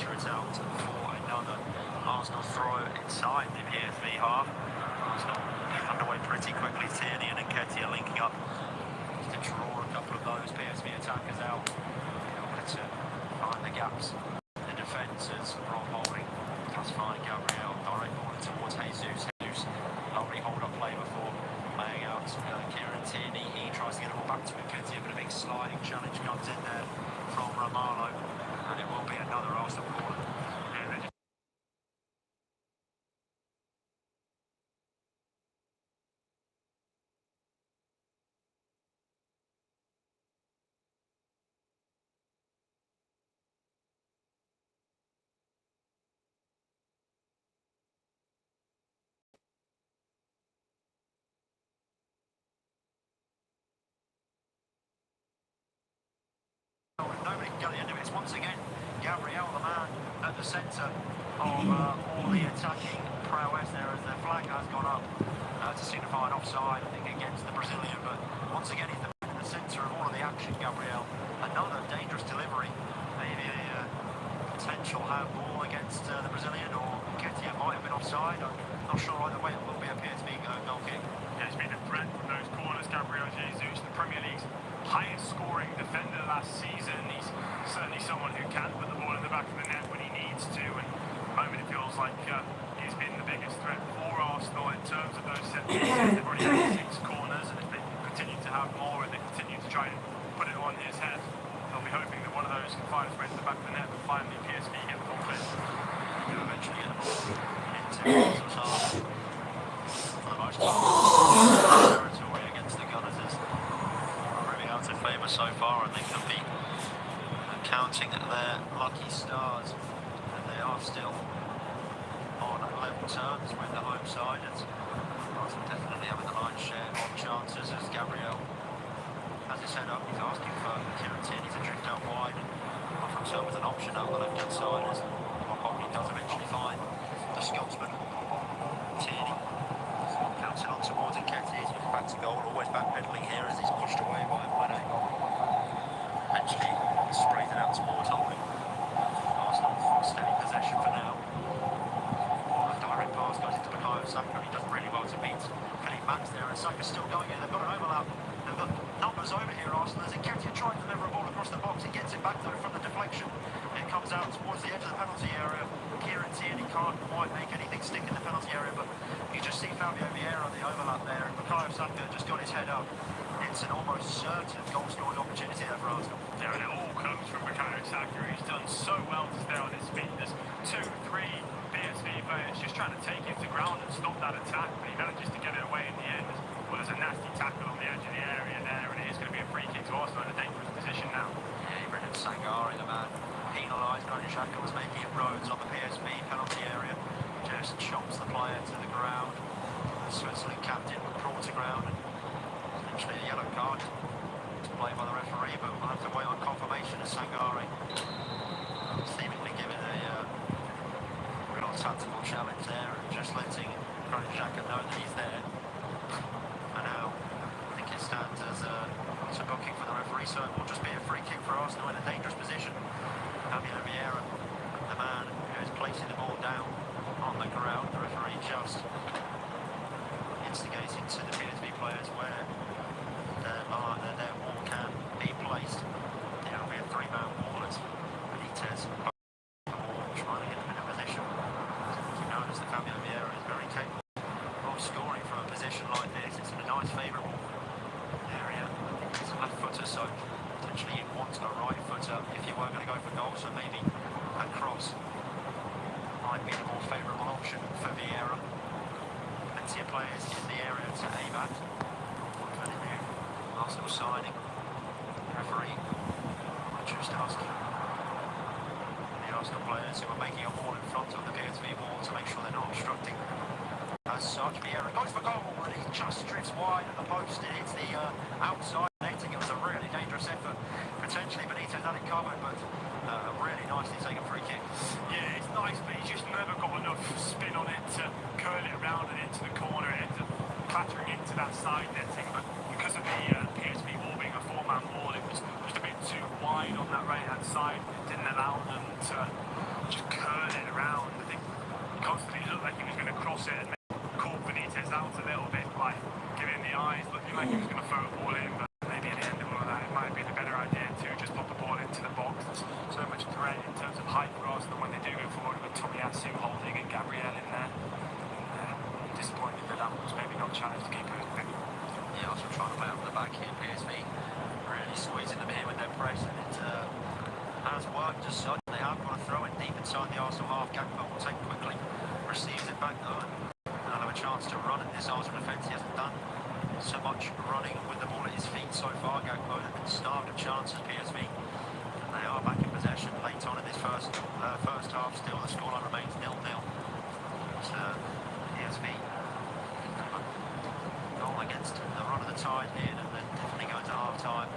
pressure it out for another Arsenal throw inside the PSV half. Arsenal underway pretty quickly. Tierney and Nketiah linking up to draw a couple of those PSV attackers out in order to find the gaps. The defence is Rob Holding. That's fine. Gabriel direct ball towards Jesus. Lovely hold-up play before laying out Kieran Tierney. He tries to get it all back to Nketiah, but a big sliding challenge comes in there from Romano, and it will be another Arsenal corner. Nobody can get the end of it. It's once again Gabriel, the man at the centre of all the attacking prowess there, as the flag has gone up to signify an offside, I think, against the Brazilian. But once again, he's the man at the centre of all of the action, Gabriel. Another dangerous delivery. Maybe a potential handball against the Brazilian, or Nketiah might have been offside. I'm not sure either way. It will be a PSV goal kick. Yeah, it's been a threat from those corners. Gabriel Jesus, the Premier League's highest scoring defender last season. He's certainly someone who can put the ball in the back of the net when he needs to, and at the moment it feels like he's been the biggest threat for Arsenal in terms of those set pieces. They've already had 6 corners, and if they continue to have more and they continue to try and put it on his head, they'll be hoping that one of those can find its way to the back of the net, but finally PSV get the ball clear. They'll eventually get the ball into Arsenal's half. For the most part, territory against the Gunners is proving out in favour so far, and they can be counting their lucky stars, and they are still on level terms with the home side. It's Arsenal definitely having the lion's share of chances, as Gabriel has his head up. He's asking for Kieran Tierney to drift out wide and offer himself as an option out the left-hand side, as Hockney does eventually find the Scotsman. Tierney counts it on towards Nketiah. He's looking back to goal, always backpedaling here as he's pushed away by Mane. Eventually sprays it out towards Holding. Arsenal steady possession for now. A direct pass goes into Bukayo Saka. He does really well to beat Philippe Max there, and Saka's still going in. They've got an overlap. They've got numbers over here, Arsenal. As Nketiah tries to deliver a ball across the box, he gets it back though from the deflection. It comes out towards the edge of the penalty area. Kieran Tierney can't quite make anything stick in the penalty area, but you just see Fabio Vieira on the overlap there, and Bukayo Saka just got his head up. It's an almost certain goal scoring opportunity there for Arsenal. Yeah, and it all comes from Bukayo Saka. He's done so well to stay on his feet. There's 2-3 PSV players just trying to take him to ground and stop that attack, but he manages to get it away in the end. Well, there's a nasty tackle on the edge of the area there, and it is going to be a free kick to Arsenal in a dangerous position now. Yeah, Brendan Sangare, the man penalised. Granit Xhaka was making inroads on the PSV penalty area. Just chops the player to the ground. The Switzerland captain will crawl to ground, and eventually a yellow card played by the referee, but we'll have to wait on confirmation as Sangare seemingly giving a real tactical challenge there, and just letting Granit Xhaka know that he's there. And now I think it stands as a booking for the referee, so it will just be a free kick for Arsenal in a dangerous position. Fabio Vieira, the man who is placing the ball down on the ground. The referee just instigating to the PSV players where their wall can be placed. It will be a 3-man wall as Benitez trying to get him in a position. He knows that Fabio Vieira is very capable of scoring from a position like this. It's in a nice favourable area. It's a left footer, so potentially you'd want a right footer if you were going to go for goal, so maybe a cross might be the more favourable option for Vieira. Plenty of players in the area to aim at. Arsenal signing. The referee just asking the Arsenal players who are making a wall in front of the PSV wall to make sure they're not obstructing. As such, Vieira goes for goal, and he just drifts wide at the post. It hits the outside netting. It was a really dangerous effort. Potentially Benitez had it covered, but really nicely taken free kick. Yeah, it's nice, but he's just never got enough spin on it to curl it around and into the corner. It ends up clattering into that side netting, but because of the PSV wall being a 4-man wall, it was just a bit too wide on that right-hand side. It didn't allow them to just curling around. I think he constantly looked like he was going to cross it and caught Benitez out a little bit by giving the eyes, looking like he was going to throw a ball in, but maybe at the end of all of that, it might have been a better idea to just pop the ball into the box. There's so much threat in terms of height for Arsenal when they do go forward with Tomiyasu holding and Gabriel in there. And, disappointed that that was maybe not challenged to keep it. Yeah, also trying to play out the back here. PSV really squeezing them here with their press, and it has worked as such. They have got a throw in deep inside the Arsenal half. Gakpo will take quickly, receives it back though, and he'll have a chance to run at this Arsenal defence. He hasn't done so much running with the ball at his feet so far. Gakpo has been starved of chances, PSV. And they are back in possession late on in this first half. Still, the scoreline remains 0-0. PSV goal against the run of the tide here, and then definitely going to half-time.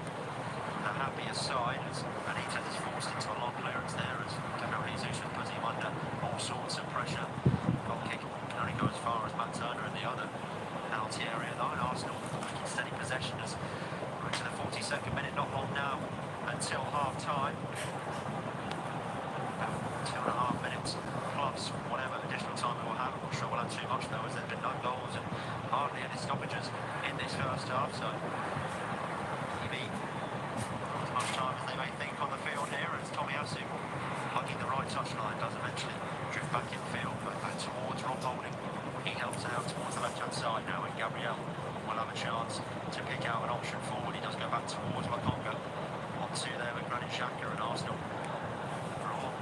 The happier side as Benitez is forced into a long clearance there as Gabriel Jesus has put him under all sorts of pressure. Goal kick can only go as far as Matt Turner in the other penalty area though, and Arsenal making steady possession as we're into the 42nd minute, not long now until half-time. About 2.5 minutes plus whatever additional time we will have. I'm not sure we'll have too much though, as there's been no goals and hardly any stoppages in this first half, so maybe as much time as they may think on the field here as Tomiyasu hugging the right touchline does eventually drift back in field, but back towards Rob Holding. He helps out towards the left-hand side now, and Gabriel will have a chance to pick out an option forward. He does go back towards Wakonga. Onto there with Granit Xhaka, and Arsenal for all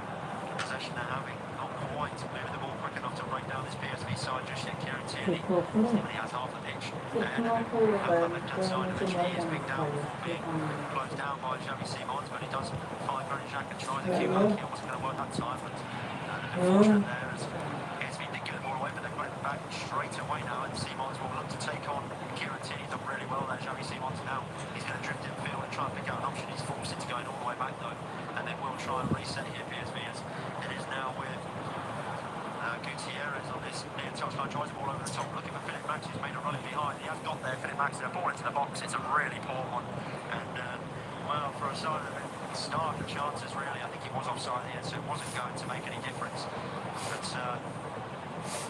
the possession they're having, not quite moving the ball quick enough to break down this PSV side just yet. Kieran Tierney, he has half the pitch ahead of him. Over the left-hand side, eventually he is picked down, being closed down by Xavi Simons, but he does find Granit Xhaka, tries a keep up. It wasn't going to work that time, but unfortunate there as PSV did get the ball away, but they've got it back straight away now, and Simons will look to take on Kieran Tierney. Done really well there, Xavi Simons. Now he's going to drift in field and try and pick out an option. He's forced into going all the way back though, and they will try and reset here, PSV, as it is now with Gutierrez on this near touchline, tries the ball over the top, looking for Philip Max, who's made a run in behind. He has got there, Philip Max, and a ball into the box. It's a really poor one, and well, for a side that have been starved of chances really, I think he was offside here, so it wasn't going to make any difference, but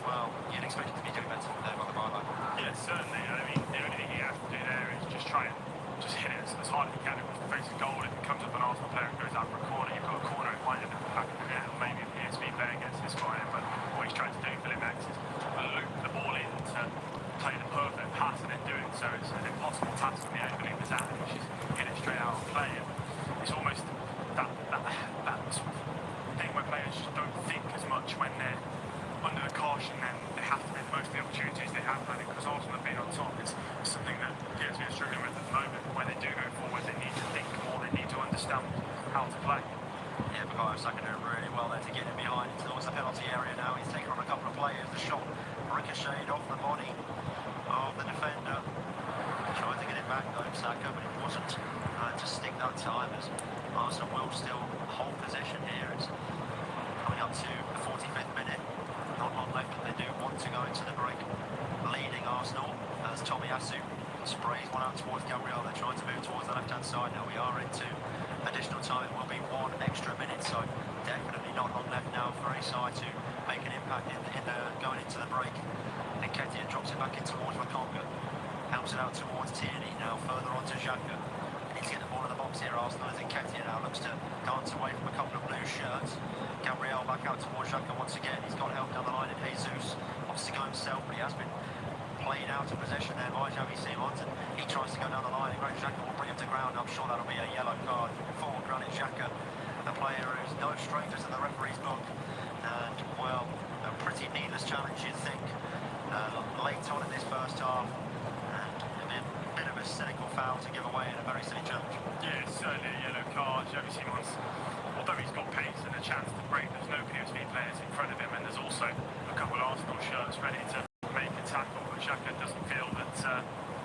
well, you'd expect it to be doing better there by the byline. Yeah, certainly. I mean, the only thing he has to do there is just try and just hit it as hard as he can. If he faces a goal, if it comes up an Arsenal player and goes out for a corner, you've got a corner in mind in the back of the net, or maybe a PSV player gets this for him. But what he's trying to do, Philip Max, is loop the ball in to play the perfect pass, and in doing so, it's an impossible task for the opening the Zan, which is hit it straight out of play. And it's almost that sort of thing where players just don't think as much when they're under the caution, then they have to make the most of the opportunities they have. I think because Arsenal have been on top, it's something that PSV are struggling with at the moment. When they do go forward, they need to think more, they need to understand how to play. Yeah, Bukayo Saka doing really well there to get in behind towards the penalty area now. He's taken on a couple of players. The shot ricocheted off the body of the defender. Tried to get it back though, Saka, but it wasn't to stick that time, as Arsenal will still hold possession here. It's coming up to the 45th minute. Not long left, but they do want to go into the break leading Arsenal as Tomiyasu sprays one out towards Gabriel. They're trying to move towards the left-hand side now. We are into additional time. It will be 1 extra minute, so definitely not long left now for any side to make an impact in going into the break. And Nketiah drops it back in towards Wakonga. Helps it out towards Tierney, now further on to Xhaka. Needs to get the ball in the box here, Arsenal, as Nketiah now looks to dance away from a couple of blue shirts. Gabriel back out towards Xhaka once again. He's got help down the line, and Jesus wants to go himself, but he has been played out of possession there by Xavi Simons, and he tries to go down the line, and Granit Xhaka will bring him to ground. I'm sure that'll be a yellow card for Granit Xhaka, a player who's no stranger to the referee's book, and well, a pretty needless challenge, you'd think, late on in this first half, and a bit of a cynical foul to give away in a very silly challenge. Yeah, certainly a yellow card. Xavi Simons, although he's got pace and a chance to break, there's no PSV players in front of him, and there's also a couple of Arsenal shirts ready to make a tackle, but Xhaka doesn't feel that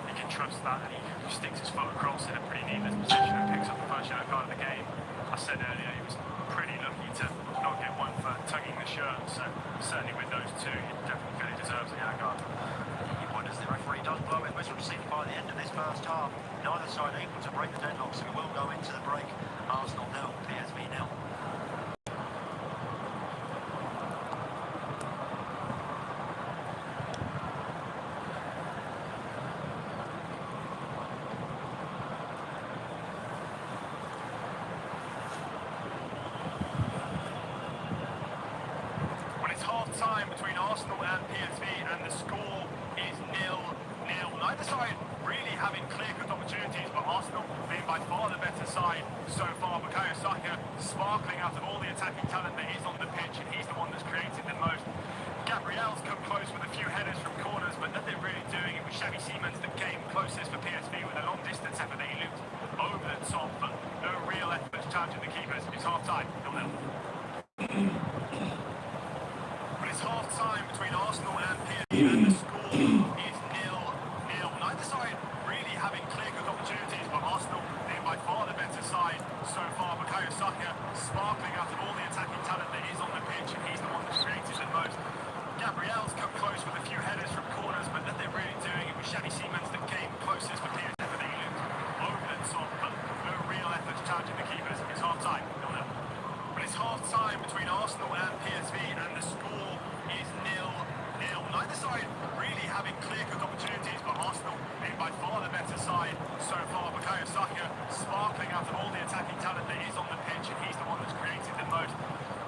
he can trust that, and he sticks his foot across in a pretty needless position and picks up the first yellow card of the game. I said earlier he was pretty lucky to not get one for tugging the shirt, so certainly with those two, he definitely feel he deserves a yellow card. He wonders the referee does blow it, whistle received by the end of this first half. Neither side able to break the deadlock, so we will go into the break half-time between Arsenal and PSV, and the score is 0-0. Neither side really having clear-cut opportunities, but Arsenal being by far the better side so far. Bukayo Saka sparkling out of all the attacking talent that is on the pitch, and he's the one that's created the most. Gabriel's come close with a few headers from corners, but nothing really doing. It was Xavi Simons that came closest for PSV with a long-distance effort that he looped over the top, but no real efforts challenging the keepers. It's half-time, 0-0. But it's half-time between Arsenal and PSV, and the score is 0-0. Neither side really having clear-cut opportunities, but Arsenal being by far the better side so far. Bukayo Saka sparkling out of all the attacking talent that is on the pitch, and he's the one that's created the most. Gabriel's come close with a few headers from corners, but nothing really doing. It was Xavi Simons that came closest for PSV that he looped over the top, but no real efforts challenging the keepers. It's half-time, 0-0. But it's half-time between Arsenal and PSV, and the score is 0-0. Neither side really having clear-cut opportunities, but Arsenal being by far the better side so far. Bukayo Saka sparkling out of all the attacking talent that is on the pitch, and he's the one that's created the most.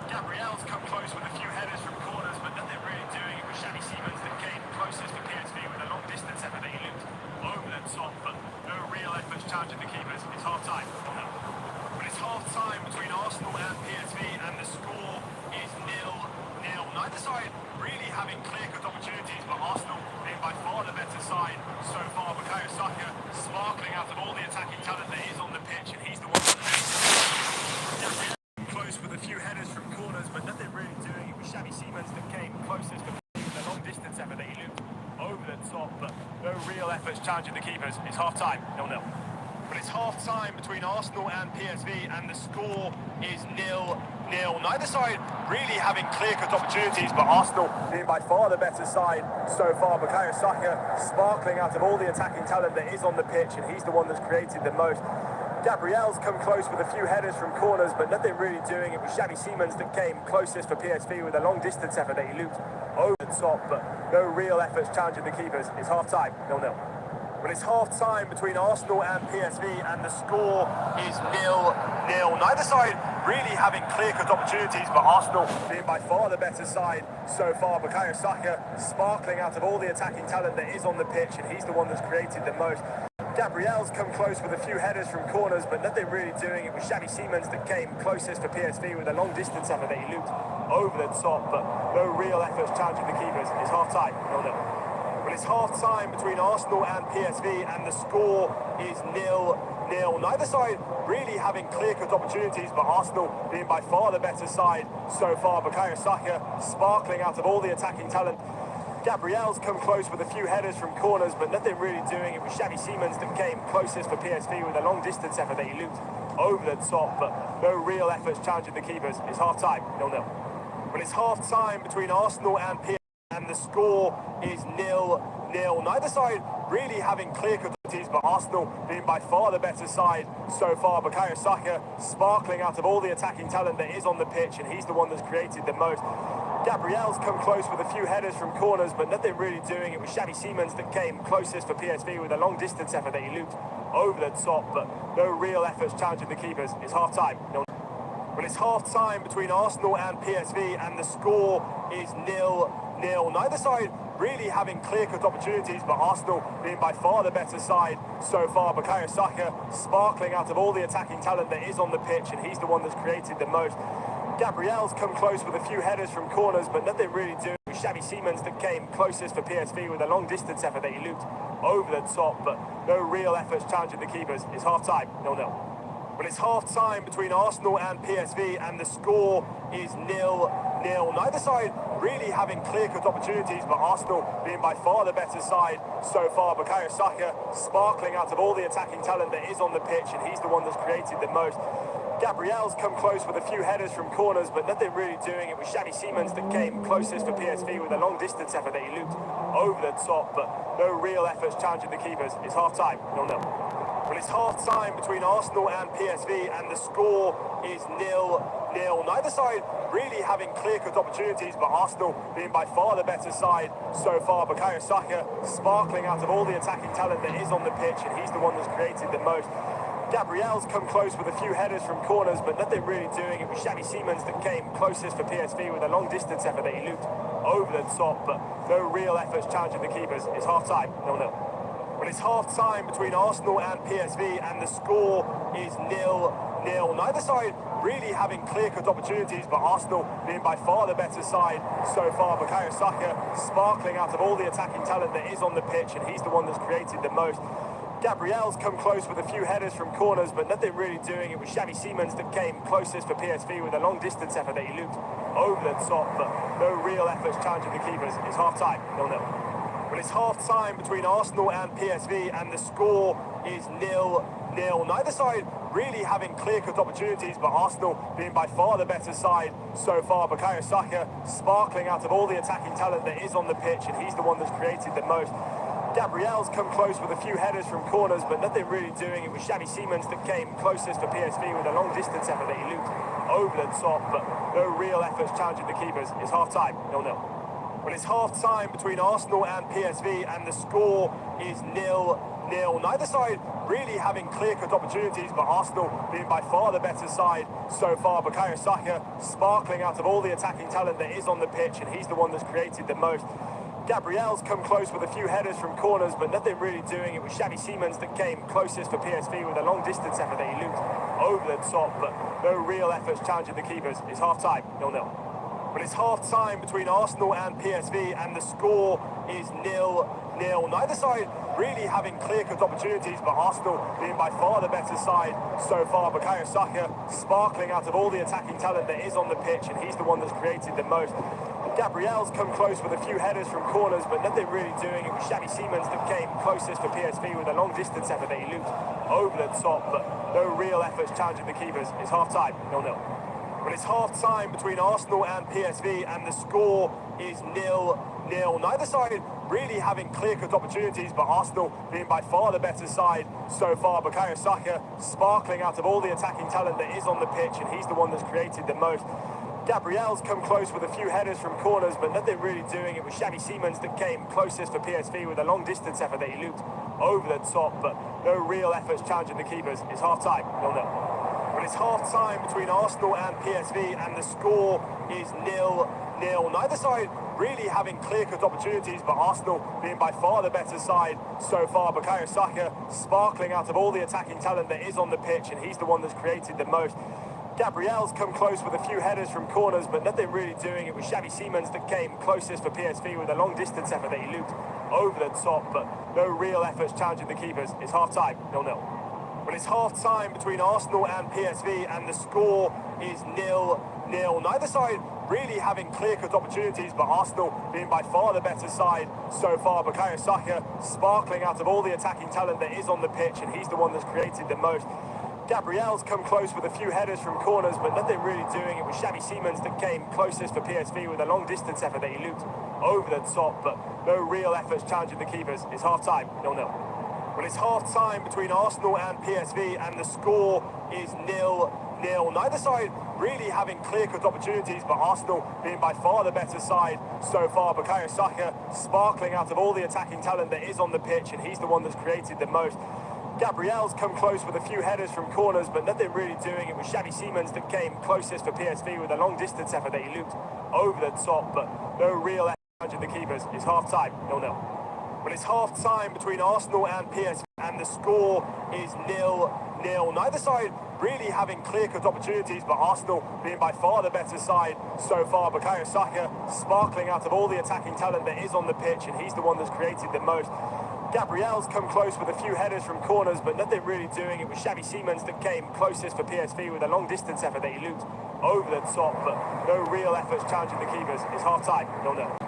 Gabriel's come close with a few headers from corners, but nothing really doing. It was Xavi Simons that came closest for PSV with a long-distance effort that he looped over the top, but no real efforts challenging the keepers. It's half-time, 0-0. But it's half-time between Arsenal and PSV, and the score is 0-0. Neither side really having clear-cut opportunities, but Arsenal being by far the better side so far. Bukayo Saka sparkling out of all the attacking talent that is on the pitch, and he's the one that close with a few headers from corners, but nothing really doing. It was Xavi Simons that came closest for the long-distance effort that he looped over the top, but no real efforts challenging the keepers. It's half-time, 0-0. But it's half-time between Arsenal and PSV, and the score is 0-0. Neither side really having clear-cut opportunities, but Arsenal being by far the better side so far. Bukayo Saka sparkling out of all the attacking talent that is on the pitch, and he's the one that's created the most. Gabriel's come close with a few headers from corners, but nothing really doing. It was Xavi Simons that came closest for PSV with a long-distance effort that he looped over the top, but no real efforts challenging the keepers. It's half-time, 0-0. But it's half-time between Arsenal and PSV, and the score is 0-0. Neither side really having clear-cut opportunities, but Arsenal being by far the better side so far. Bukayo Saka sparkling out of all the attacking talent that is on the pitch, and he's the one that's created the most. Gabriel's come close with a few headers from corners, but nothing really doing. It was Xavi Simons that came closest for PSV with a long-distance effort that he looped over the top, but no real efforts challenging the keepers. It's half-time, 0-0. But it's half-time between Arsenal and PSV, and the score is 0-0. Neither side really having clear-cut opportunities, but Arsenal being by far the better side so far. Bukayo Saka sparkling out of all the attacking talent. Gabriel's come close with a few headers from corners, but nothing really doing. It was Xavi Simons that came closest for PSV with a long-distance effort that he looped over the top, but no real efforts challenging the keepers. It's half-time, 0-0. But it's half-time between Arsenal and PSV, and the score is 0-0. Neither side really having clear-cut opportunities, but Arsenal being by far the better side so far. Bukayo Saka sparkling out of all the attacking talent that is on the pitch, and he's the one that's created the most. Gabriel's come close with a few headers from corners, but nothing really doing. It was Xavi Simons that came closest for PSV with a long-distance effort that he looped over the top, but no real efforts challenging the keepers. It's half-time. But it's half-time between Arsenal and PSV, and the score is 0-0. Neither side really having clear-cut opportunities, but Arsenal being by far the better side so far. Bukayo Saka sparkling out of all the attacking talent that is on the pitch, and he's the one that's created the most. Gabriel's come close with a few headers from corners, but nothing really doing. It was Xavi Simons that came closest for PSV with a long-distance effort that he looped over the top, but no real efforts challenging the keepers. It's half-time, 0-0. But it's half-time between Arsenal and PSV, and the score is 0-0. Neither side really having clear-cut opportunities, but Arsenal being by far the better side so far. Bukayo Saka sparkling out of all the attacking talent that is on the pitch, and he's the one that's created the most. Gabriel's come close with a few headers from corners, but nothing really doing. It was Xavi Simons that came closest for PSV with a long-distance effort that he looped over the top, but no real efforts challenging the keepers. It's half-time, 0-0. But it's half-time between Arsenal and PSV, and the score is 0-0. Neither side really having clear-cut opportunities, but Arsenal being by far the better side so far. Bukayo Saka sparkling out of all the attacking talent that is on the pitch, and he's the one that's created the most. Gabriel's come close with a few headers from corners, but nothing really doing. It was Xavi Simons that came closest for PSV with a long-distance effort that he looped over the top, but no real efforts challenging the keepers. It's half-time, 0-0. Well, it's half-time between Arsenal and PSV, and the score is 0-0. Neither side really having clear-cut opportunities, but Arsenal being by far the better side so far. Bukayo Saka sparkling out of all the attacking talent that is on the pitch, and he's the one that's created the most. Gabriel's come close with a few headers from corners, but nothing really doing. It was Xavi Simons that came closest for PSV with a long-distance effort that he looped over the top, but no real efforts challenging the keepers. It's half-time, 0-0. Well, it's half-time between Arsenal and PSV, and the score is 0-0. Neither side really having clear-cut opportunities, but Arsenal being by far the better side so far. Bukayo Saka sparkling out of all the attacking talent that is on the pitch, and he's the one that's created the most. Gabriel's come close with a few headers from corners, but nothing really doing. It was Xavi Simons that came closest for PSV with a long-distance effort that he looped over the top, but no real efforts challenging the keepers. It's half-time, 0-0. Well, it's half-time between Arsenal and PSV, and the score is 0-0. Neither side really having clear-cut opportunities, but Arsenal being by far the better side so far. Bukayo Saka sparkling out of all the attacking talent that is on the pitch, and he's the one that's created the most. Gabriel's come close with a few headers from corners, but nothing really doing. It was Xavi Simons that came closest for PSV with a long-distance effort that he looped over the top, but no real efforts challenging the keepers. It's half-time, 0-0. Well, it's half-time between Arsenal and PSV, and the score is 0-0. Neither side really having clear-cut opportunities, but Arsenal being by far the better side so far. Bukayo Saka sparkling out of all the attacking talent that is on the pitch, and he's the one that's created the most. Gabriel's come close with a few headers from corners, but nothing really doing. It was Xavi Simons that came closest for PSV with a long-distance effort that he looped over the top, but no real efforts challenging the keepers. It's half-time, 0-0. Well, it's half-time between Arsenal and PSV, and the score is 0-0. Neither side really having clear-cut opportunities, but Arsenal being by far the better side so far. Bukayo Saka sparkling out of all the attacking talent that is on the pitch, and he's the one that's created the most. Gabriel's come close with a few headers from corners, but nothing really doing. It was Xavi Simons that came closest for PSV with a long-distance effort that he looped over the top, but no real efforts challenging the keepers. It's half-time, 0-0. Well, it's half-time between Arsenal and PSV, and the score is 0-0. Neither side really having clear-cut opportunities, but Arsenal being by far the better side so far. Bukayo Saka sparkling out of all the attacking talent that is on the pitch, and he's the one that's created the most. Gabriel's come close with a few headers from corners, but nothing really doing. It was Xavi Simons that came closest for PSV with a long-distance effort that he looped over the top, but no real efforts challenging the keepers. It's half-time, 0-0. Well, it's half-time between Arsenal and PSV, and the score is 0-0. Neither side really having clear-cut opportunities, but Arsenal being by far the better side so far. Bukayo Saka sparkling out of all the attacking talent that is on the pitch, and he's the one that's created the most. Gabriel's come close with a few headers from corners, but nothing really doing. It was Xavi Simons that came closest for PSV with a long-distance effort that he looped over the top, but no real efforts challenging the keepers. It's half-time, 0-0. Well, it's half-time between Arsenal and PSV, and the score is 0-0. Neither side really having clear-cut opportunities, but Arsenal being by far the better side so far. Bukayo Saka sparkling out of all the attacking talent that is on the pitch, and he's the one that's created the most. Gabriel's come close with a few headers from corners, but nothing really doing. It was Xavi Simons that came closest for PSV with a long-distance effort that he looped over the top, but no real effort challenging the keepers. It's half-time, 0-0. Well, it's half-time between Arsenal and PSV, and the score is 0-0. Neither side really having clear-cut opportunities, but Arsenal being by far the better side so far. Bukayo Saka sparkling out of all the attacking talent that is on the pitch, and he's the one that's created the most. Gabriel's come close with a few headers from corners, but nothing really doing. It was Xavi Simons that came closest for PSV with a long-distance effort that he looped over the top, but no real efforts challenging the keepers. It's half-time, 0-0.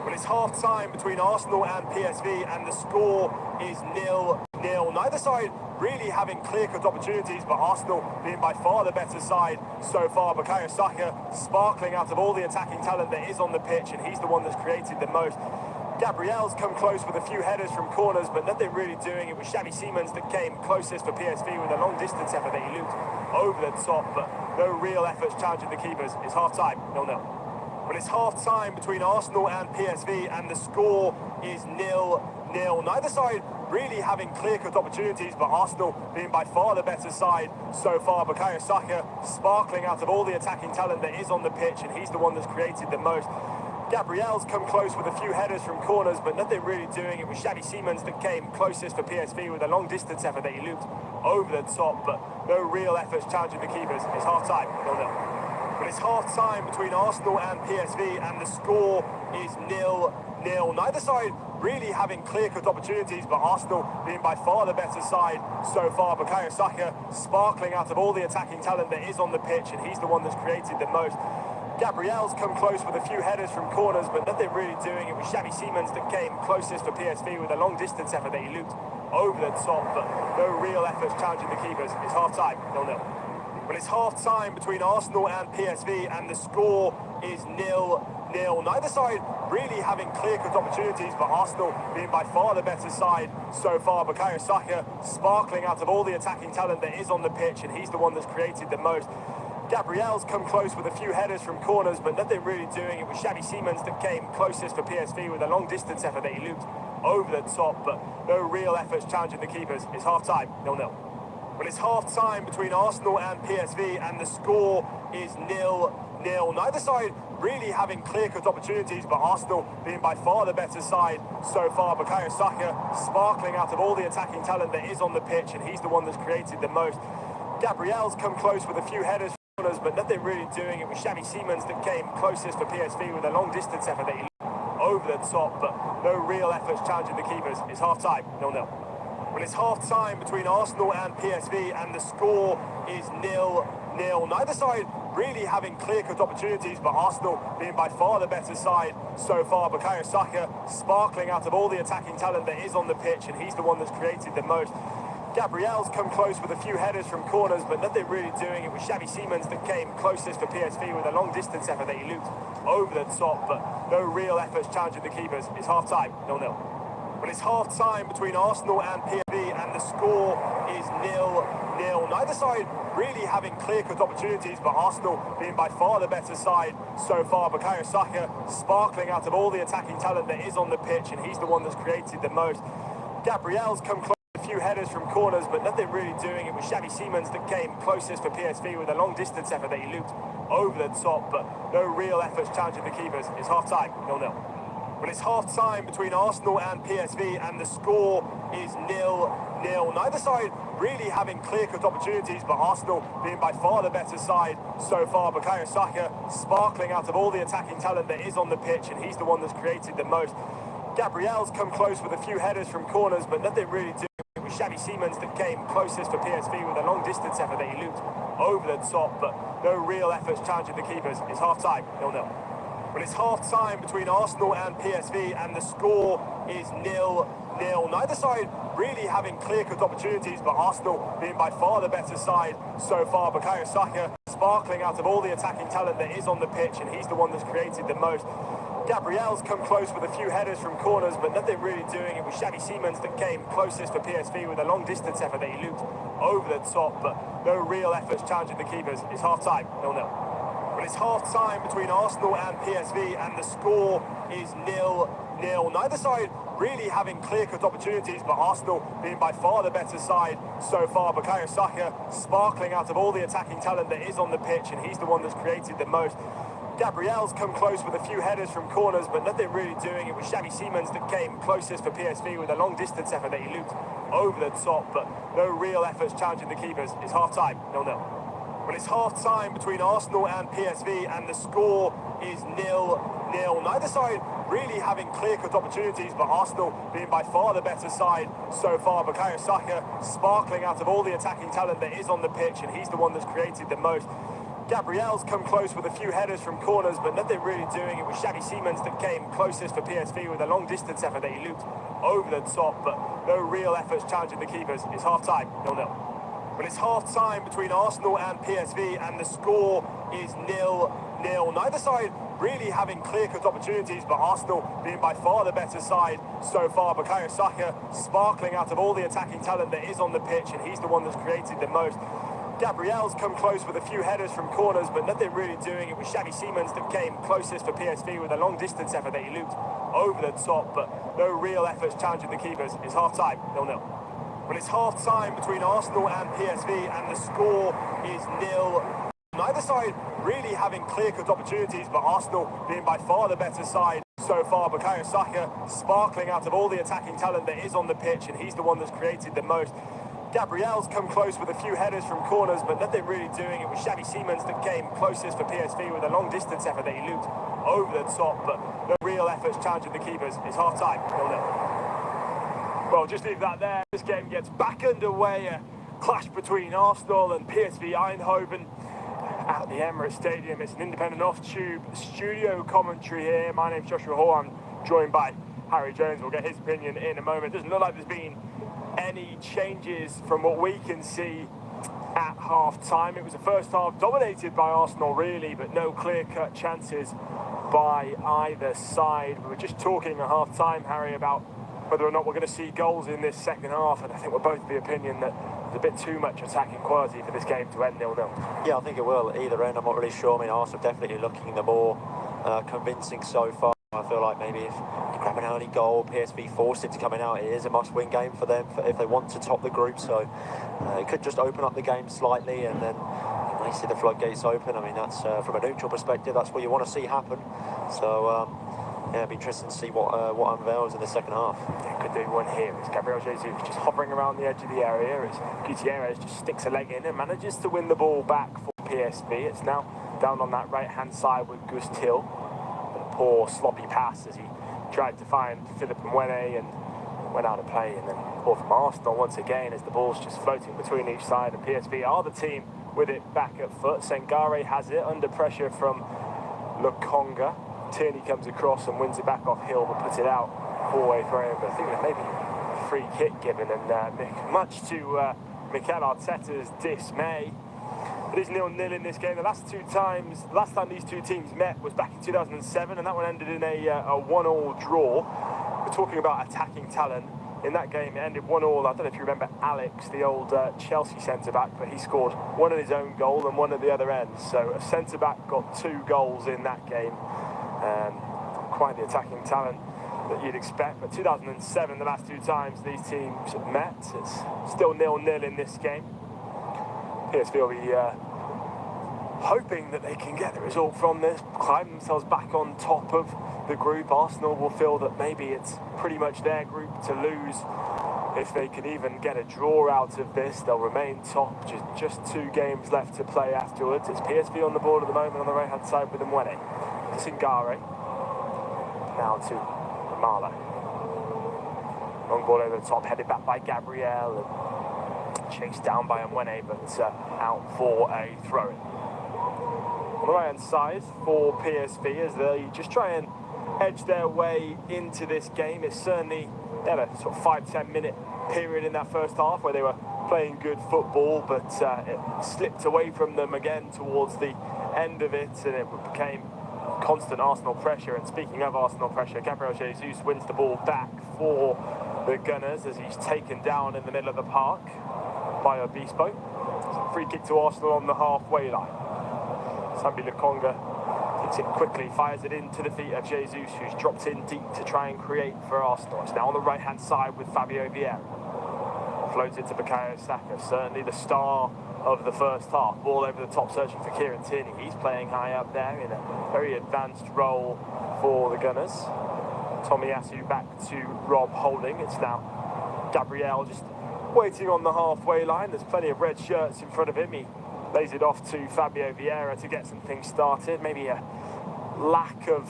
Well, it's half-time between Arsenal and PSV, and the score is 0-0. Neither side really having clear-cut opportunities, but Arsenal being by far the better side so far. Bukayo Saka sparkling out of all the attacking talent that is on the pitch, and he's the one that's created the most. Gabriel's come close with a few headers from corners, but nothing really doing. It was Xavi Simons that came closest for PSV with a long-distance effort that he looped over the top, but no real efforts challenging the keepers. It's half-time, 0-0. Well, it's half-time between Arsenal and PSV, and the score is 0-0. Neither side really having clear-cut opportunities, but Arsenal being by far the better side so far. Bukayo Saka sparkling out of all the attacking talent that is on the pitch, and he's the one that's created the most. Gabriel's come close with a few headers from corners, but nothing really doing. It was Xavi Simons that came closest for PSV with a long-distance effort that he looped over the top, but no real efforts challenging the keepers. It's half-time, 0-0. But it's half-time between Arsenal and PSV, and the score is 0-0. Neither side really having clear-cut opportunities, but Arsenal being by far the better side so far. Bukayo Saka sparkling out of all the attacking talent that is on the pitch, and he's the one that's created the most. Gabriel's come close with a few headers from corners, but nothing really doing. It was Xavi Simons that came closest for PSV with a long-distance effort that he looped over the top, but no real efforts challenging the keepers. It's half-time, 0-0. But it's half-time between Arsenal and PSV, and the score is 0-0. Neither side really having clear-cut opportunities, but Arsenal being by far the better side so far. Bukayo Saka sparkling out of all the attacking talent that is on the pitch, and he's the one that's created the most. Gabriel's come close with a few headers from corners, but nothing really doing. It was Xavi Simons that came closest for PSV with a long-distance effort that he looped over the top, but no real efforts challenging the keepers. It's half-time, 0-0. But it's half-time between Arsenal and PSV, and the score is 0-0. Neither side really having clear-cut opportunities, but Arsenal being by far the better side so far. Bukayo Saka sparkling out of all the attacking talent that is on the pitch, and he's the one that's created the most. Gabriel's come close with a few headers, but nothing really doing. It was Xavi Simons that came closest for PSV with a long-distance effort that he looped over the top, but no real efforts challenging the keepers. It's half-time, 0-0. But it's half-time between Arsenal and PSV, and the score is 0-0. Neither side really having clear-cut opportunities, but Arsenal being by far the better side so far. Bukayo Saka sparkling out of all the attacking talent that is on the pitch, and he's the one that's created the most. Gabriel's come close with a few headers from corners, but nothing really doing. It was Xavi Simons that came closest for PSV with a long-distance effort that he looped over the top, but no real efforts challenging the keepers. It's half-time, 0-0. But it's half-time between Arsenal and PSV, and the score is 0-0. Neither side really having clear-cut opportunities, but Arsenal being by far the better side so far. Bukayo Saka sparkling out of all the attacking talent that is on the pitch, and he's the one that's created the most. Gabriel's come close. Few headers from corners, but nothing really doing. It was Xavi Simons that came closest for PSV with a long-distance effort that he looped over the top, but no real efforts challenging the keepers. It's half-time, 0-0. But it's half-time between Arsenal and PSV, and the score is 0-0. Neither side really having clear-cut opportunities, but Arsenal being by far the better side so far. Bukayo Saka sparkling out of all the attacking talent that is on the pitch, and he's the one that's created the most. Gabriel's come close with a few headers from corners, but nothing really doing. Xavi Simons that came closest for PSV with a long-distance effort that he looped over the top, but no real efforts challenging the keepers. It's half-time, 0-0. But it's half-time between Arsenal and PSV, and the score is 0-0. Neither side really having clear-cut opportunities, but Arsenal being by far the better side so far. Bukayo Saka sparkling out of all the attacking talent that is on the pitch, and he's the one that's created the most. Gabriel's come close with a few headers from corners, but nothing really doing. It was Xavi Simons that came closest for PSV with a long-distance effort that he looped over the top, but no real efforts challenging the keepers. It's half-time, 0-0. But it's half-time between Arsenal and PSV, and the score is 0-0. Neither side really having clear-cut opportunities, but Arsenal being by far the better side so far. Bukayo Saka sparkling out of all the attacking talent that is on the pitch, and he's the one that's created the most. Gabriel's come close with a few headers from corners, but nothing really doing. It was Xavi Simons that came closest for PSV with a long-distance effort that he looped over the top, but no real efforts challenging the keepers. It's half-time, 0-0. But it's half-time between Arsenal and PSV, and the score is 0-0. Neither side really having clear-cut opportunities, but Arsenal being by far the better side so far. Bukayo Saka sparkling out of all the attacking talent that is on the pitch, and he's the one that's created the most. Gabriel's come close with a few headers from corners, but nothing really doing. It was Xavi Simons that came closest for PSV with a long-distance effort that he looped over the top, but no real efforts challenging the keepers. It's half-time, 0-0. But it's half-time between Arsenal and PSV, and the score is 0-0. Neither side really having clear-cut opportunities, but Arsenal being by far the better side so far. Bukayo Saka sparkling out of all the attacking talent that is on the pitch, and he's the one that's created the most. Gabriel's come close with a few headers from corners, but nothing really doing. It was Xavi Simons that came closest for PSV with a long-distance effort that he looped over the top, but no real efforts challenging the keepers. It's half-time, 0-0. But it's half-time between Arsenal and PSV, and the score is 0-0. Neither Neither side really having clear-cut opportunities, but Arsenal being by far the better side so far. Bukayo Saka sparkling out of all the attacking talent that is on the pitch, and he's the one that's created the most. Gabriel's come close with a few headers from corners, but nothing really doing. It was Xavi Simons that came closest for PSV with a long-distance effort that he looped over the top, but no real efforts challenging the keepers. It's half-time, 0-0. Well, just leave that there. This game gets back underway. A clash between Arsenal and PSV Eindhoven at the Emirates Stadium. It's an independent off-tube studio commentary here. My name's Joshua Hall. I'm joined by Harry Jones. We'll get his opinion in a moment. It doesn't look like there's been any changes from what we can see at half-time. It was the first half dominated by Arsenal, really, but no clear-cut chances by either side. We were just talking at half-time, Harry, about whether or not we're going to see goals in this second half, and I think we're both of the opinion that there's a bit too much attacking quality for this game to end 0-0. Yeah, I think it will. Either end, I'm not really sure. I mean, Arsenal definitely looking the more convincing so far. I feel like maybe if you grab an early goal, PSV forced it to coming out, it is a must-win game for them if they want to top the group. So it could just open up the game slightly, and then they see the floodgates open. I mean, that's from a neutral perspective, that's what you want to see happen. So yeah, it'll be interesting to see what unveils in the second half. Yeah, could do one here. It's Gabriel Jesus just hovering around the edge of the area. It's Gutierrez just sticks a leg in and manages to win the ball back for PSV. It's now down on that right-hand side with Gus Till. Poor sloppy pass as he tried to find Philip Mwene and went out of play, and then ball from Arsenal once again as the ball's just floating between each side, and PSV are the team with it back at foot. Sengare has it under pressure from Lukonga. Tierney comes across and wins it back off Hill but puts it out four-way frame, but I think there's maybe a free kick given, and much to Mikel Arteta's dismay, it is 0-0 in this game. The last time these two teams met was back in 2007, and that one ended in a 1-1 draw. We're talking about attacking talent. In that game, it ended 1-1. I don't know if you remember Alex, the old Chelsea centre-back, but he scored one at his own goal and one at the other end. So a centre-back got 2 goals in that game. Quite the attacking talent that you'd expect. But 2007, the last 2 times these teams have met, it's still 0-0 in this game. PSV will be hoping that they can get the result from this, climb themselves back on top of the group. Arsenal will feel that maybe it's pretty much their group to lose. If they can even get a draw out of this, they'll remain top. Just 2 games left to play afterwards. It's PSV on the board at the moment on the right-hand side with Mwene. Singare. Now to Mala. Long ball over the top, headed back by Gabriel. Chased down by Mwene, but out for a throw-in. On the right-hand side for PSV as they just try and edge their way into this game. It's certainly, they had a sort of 5-10 minute period in that first half where they were playing good football, but it slipped away from them again towards the end of it, and it became constant Arsenal pressure. And speaking of Arsenal pressure, Gabriel Jesus wins the ball back for the Gunners as he's taken down in the middle of the park by Obispo. Free kick to Arsenal on the halfway line. Sambi Lukonga hits it quickly, fires it into the feet of Jesus, who's dropped in deep to try and create for Arsenal. It's now on the right-hand side with Fabio Vieira. Floats it to Bukayo Saka, certainly the star of the first half. Ball over the top, searching for Kieran Tierney. He's playing high up there in a very advanced role for the Gunners. Tomiyasu back to Rob Holding. It's now Gabriel just waiting on the halfway line. There's plenty of red shirts in front of him. He lays it off to Fabio Vieira to get some things started. Maybe a lack of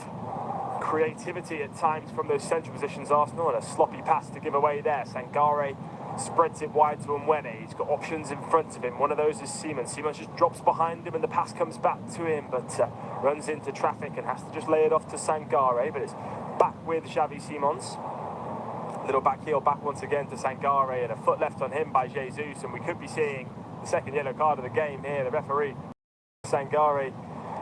creativity at times from those central positions, Arsenal, and a sloppy pass to give away there. Sangare spreads it wide to Mwene. He's got options in front of him. One of those is Simons. Simons just drops behind him and the pass comes back to him, but runs into traffic and has to just lay it off to Sangare. But it's back with Xavi Simons. Little back heel back once again to Sangare, and a foot left on him by Jesus, and we could be seeing the second yellow card of the game here. The referee, Sangare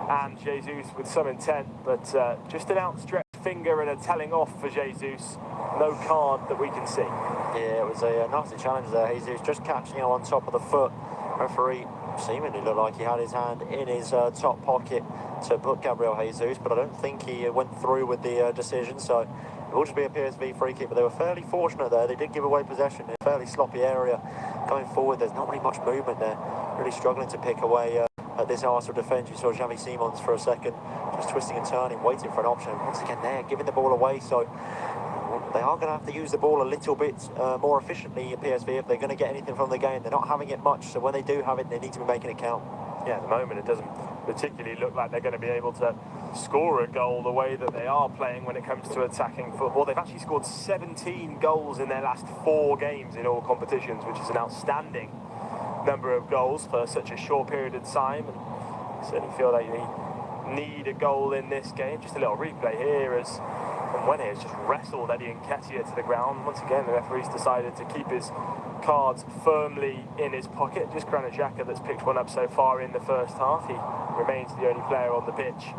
and Jesus with some intent, but just an outstretched finger and a telling off for Jesus. No card that we can see. Yeah, it was a nasty challenge there. Jesus just catching him on top of the foot. Referee seemingly looked like he had his hand in his top pocket to put Gabriel Jesus, but I don't think he went through with the decision, so it will just be a PSV free kick. But they were fairly fortunate there. They did give away possession in a fairly sloppy area. Going forward, there's not really much movement there. Really struggling to pick away at this Arsenal defence. You saw Xavi Simons for a second, just twisting and turning, waiting for an option. Once again there, giving the ball away, so they are going to have to use the ball a little bit more efficiently at PSV if they're going to get anything from the game. They're not having it much, so when they do have it, they need to be making it count. Yeah, at the moment it doesn't particularly look like they're going to be able to score a goal the way that they are playing when it comes to attacking football. They've actually scored 17 goals in their last 4 games in all competitions, which is an outstanding number of goals for such a short period of time. And I certainly feel like they need a goal in this game. Just a little replay here as Mwene has just wrestled Eddie Nketiah to the ground. Once again, the referee's decided to keep his cards firmly in his pocket. Just Granit Xhaka that's picked one up so far in the first half. He remains the only player on the pitch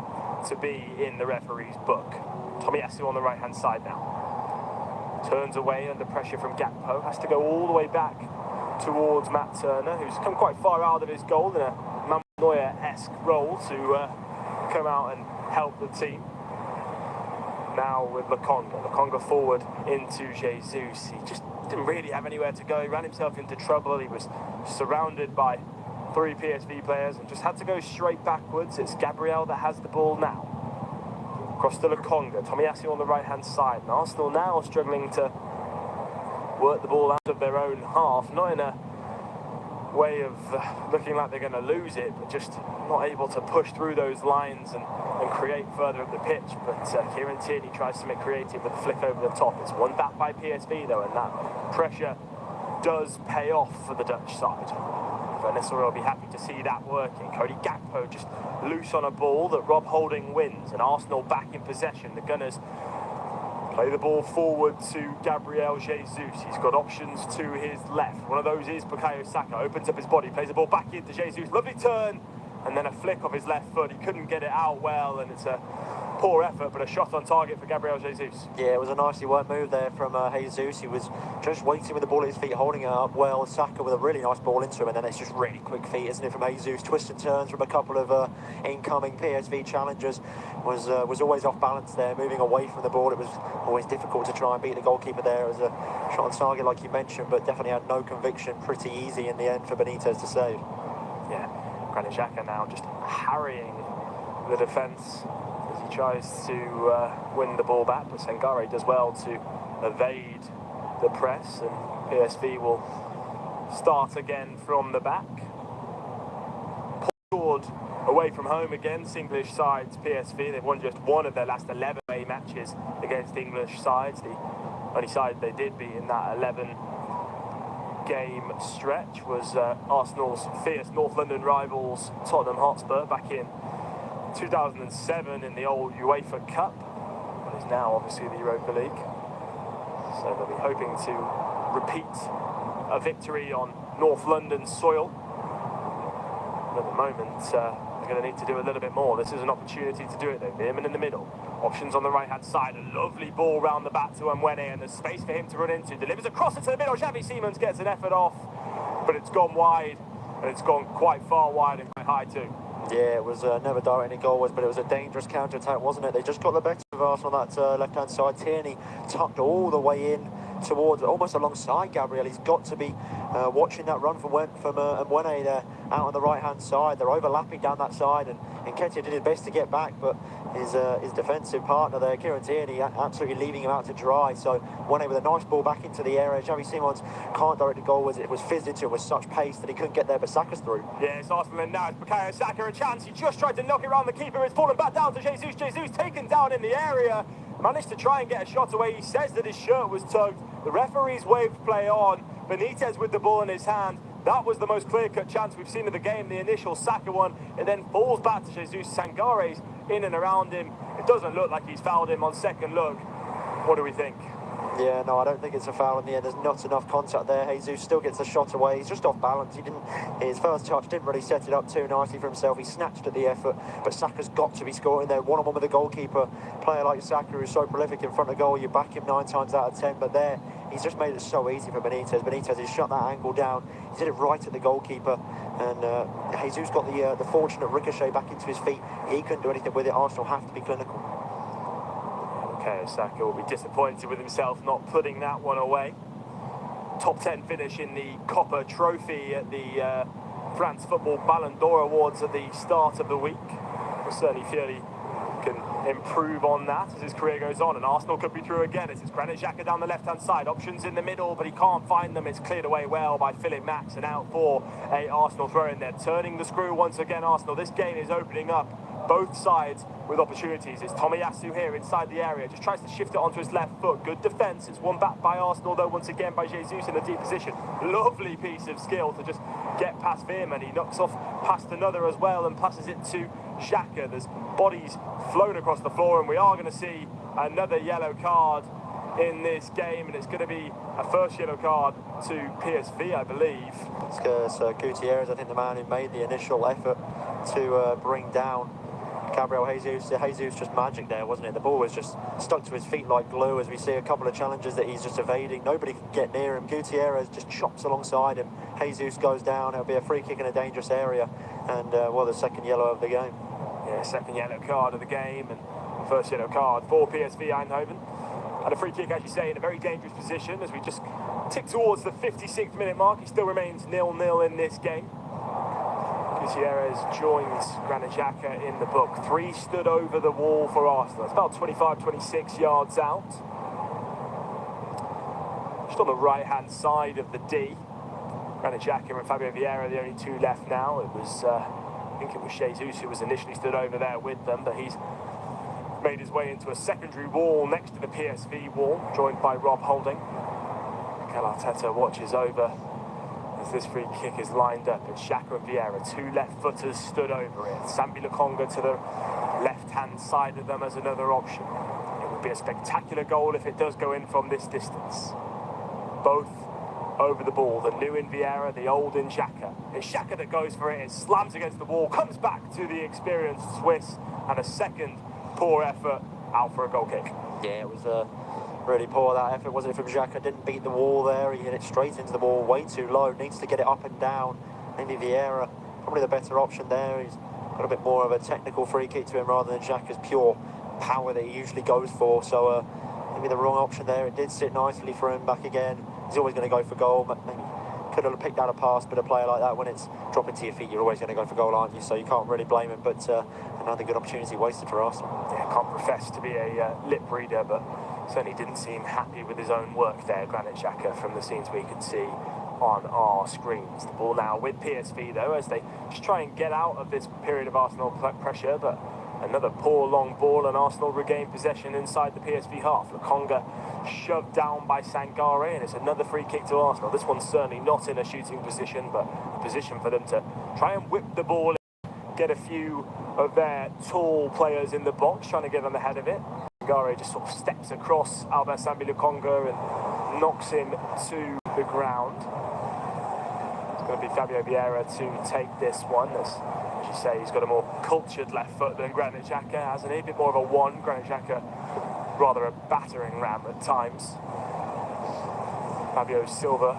to be in the referee's book. Tomiyasu on the right-hand side now. Turns away under pressure from Gakpo. Has to go all the way back towards Matt Turner, who's come quite far out of his goal in a Manuel Neuer-esque role to come out and help the team. Now with Lokonga forward into Jesus. He just didn't really have anywhere to go. He ran himself into trouble. He was surrounded by 3 PSV players and just had to go straight backwards. It's Gabriel that has the ball now. Across to Lokonga. Tomiyasu on the right-hand side. And Arsenal now struggling to work the ball out of their own half. Not in a way of looking like they're going to lose it, but just not able to push through those lines and create further up the pitch. But Kieran Tierney tries to make creative with a flick over the top. It's won back by PSV though, and that pressure does pay off for the Dutch side. Vanessa will be happy to see that working. Cody Gakpo just loose on a ball that Rob Holding wins, and Arsenal back in possession. The Gunners play the ball forward to Gabriel Jesus. He's got options to his left. One of those is Bukayo Saka. Opens up his body, plays the ball back into Jesus. Lovely turn, and then a flick of his left foot. He couldn't get it out well, and it's a poor effort, but a shot on target for Gabriel Jesus. Yeah, it was a nicely worked move there from Jesus. He was just waiting with the ball at his feet, holding it up well. Saka with a really nice ball into him, and then it's just really quick feet, isn't it, from Jesus? Twists and turns from a couple of incoming PSV challengers. Was always off balance there, moving away from the ball. It was always difficult to try and beat the goalkeeper there. It was a shot on target, like you mentioned, but definitely had no conviction. Pretty easy in the end for Benitez to save. Yeah, Granit Xhaka now just harrying the defence as he tries to win the ball back, but Sangare does well to evade the press, and PSV will start again from the back. Scored away from home against English sides. PSV, they've won just one of their last 11 away matches against English sides. The only side they did beat in that 11-game stretch was Arsenal's fierce North London rivals Tottenham Hotspur back in 2007 in the old UEFA Cup, what is now obviously the Europa League. So they'll be hoping to repeat a victory on North London soil. But at the moment, they're going to need to do a little bit more. This is an opportunity to do it though. Veerman in the middle. Options on the right-hand side. A lovely ball round the back to Mwene, and there's space for him to run into. Delivers across into the middle. Xavi Simons gets an effort off, but it's gone wide, and it's gone quite far wide and quite high too. Yeah, it was never direct any goal, but it was a dangerous counter-attack, wasn't it? They just got the better of Arsenal on that left-hand side. Tierney tucked all the way in towards, almost alongside Gabriel. He's got to be watching that run from Mwene there, out on the right-hand side. They're overlapping down that side, and Nketiah did his best to get back, but his defensive partner there, Kieran Tierney, absolutely leaving him out to dry. So Mwene with a nice ball back into the area. Xavi Simons can't direct the goal, it was fizzed into him with such pace that he couldn't get there, but Saka's through. Yeah, it's Arsenal, and now it's Bukayo Saka a chance. He just tried to knock it around the keeper. It's fallen back down to Jesus. Jesus taken down in the area. Managed to try and get a shot away. He says that his shirt was tugged. The referee's waved play on. Benitez with the ball in his hand. That was the most clear-cut chance we've seen of the game, the initial Saka one. It then falls back to Jesus. Sangare's in and around him. It doesn't look like he's fouled him on second look. What do we think? Yeah, no, I don't think it's a foul in the end. There's not enough contact there. Jesus still gets the shot away. He's just off balance. His first touch didn't really set it up too nicely for himself. He snatched at the effort, but Saka's got to be scoring there. One-on-one with the goalkeeper. Player like Saka, who's so prolific in front of goal, you back him 9 times out of 10, but there, he's just made it so easy for Benitez. Benitez has shut that angle down. He did it right at the goalkeeper, and Jesus got the fortunate ricochet back into his feet. He couldn't do anything with it. Arsenal have to be clinical. Okay, Saka will be disappointed with himself not putting that one away. Top 10 finish in the Copper Trophy at the France Football Ballon d'Or awards at the start of the week. We'll certainly feel he can improve on that as his career goes on, and Arsenal could be through again. It's Granit Xhaka down the left-hand side, options in the middle, but he can't find them. It's cleared away well by Philip Max, and out for a Arsenal throw in there. Turning the screw once again, Arsenal. This game is opening up, both sides with opportunities. It's Tomiyasu here inside the area, just tries to shift it onto his left foot. Good defence. It's won back by Arsenal though, once again by Jesus in a deep position. Lovely piece of skill to just get past him, and he knocks off past another as well and passes it to Xhaka. There's bodies flown across the floor, and we are going to see another yellow card in this game, and it's going to be a first yellow card to PSV, I believe. It's Gutierrez, I think, the man who made the initial effort to bring down Gabriel Jesus. Jesus just magic there, wasn't it? The ball was just stuck to his feet like glue, as we see a couple of challenges that he's just evading. Nobody can get near him. Gutierrez just chops alongside him. Jesus goes down. It'll be a free kick in a dangerous area, and well, the second yellow of the game. Yeah, second yellow card of the game, and first yellow card for PSV Eindhoven. And a free kick, as you say, in a very dangerous position as we just tick towards the 56th minute mark. He still remains 0-0 in this game. Gutierrez joins Granit Xhaka in the book. 3 stood over the wall for Arsenal. It's about 25, 26 yards out. Just on the right-hand side of the D. Granit Xhaka and Fabio Vieira, the only 2 left now. It was, I think it was Jesus who was initially stood over there with them, but he's made his way into a secondary wall next to the PSV wall, joined by Rob Holding. Mikel Arteta watches over as this free kick is lined up. It's Xhaka and Vieira, 2 left-footers stood over it. Sambi Lokonga to the left-hand side of them as another option. It would be a spectacular goal if it does go in from this distance. Both over the ball, the new in Vieira, the old in Xhaka. It's Xhaka that goes for it, it slams against the wall, comes back to the experienced Swiss, and a second poor effort out for a goal kick. Yeah, it was really poor, that effort, wasn't it, from Xhaka? Didn't beat the wall there. He hit it straight into the wall, way too low. Needs to get it up and down. Maybe Vieira, probably the better option there. He's got a bit more of a technical free kick to him rather than Xhaka's pure power that he usually goes for. So maybe the wrong option there. It did sit nicely for him back again. He's always going to go for goal, but maybe could have picked out a pass, but a player like that, when it's dropping to your feet, you're always going to go for goal, aren't you? So you can't really blame him, but another good opportunity wasted for Arsenal. Yeah, can't profess to be a lip reader, but certainly didn't seem happy with his own work there, Granit Xhaka, from the scenes we could see on our screens. The ball now with PSV, though, as they just try and get out of this period of Arsenal pressure, but another poor long ball, and Arsenal regain possession inside the PSV half. Lokonga shoved down by Sangare, and it's another free kick to Arsenal. This one's certainly not in a shooting position, but a position for them to try and whip the ball in, get a few of their tall players in the box, trying to get on the head of it. Sangare just sort of steps across Albert Sambi Lokonga and knocks him to the ground. It's going to be Fabio Vieira to take this one. As you say, he's got a more cultured left foot than Granit Xhaka, hasn't he? A bit more of a one. Granit Xhaka, rather a battering ram at times. Fabio Silva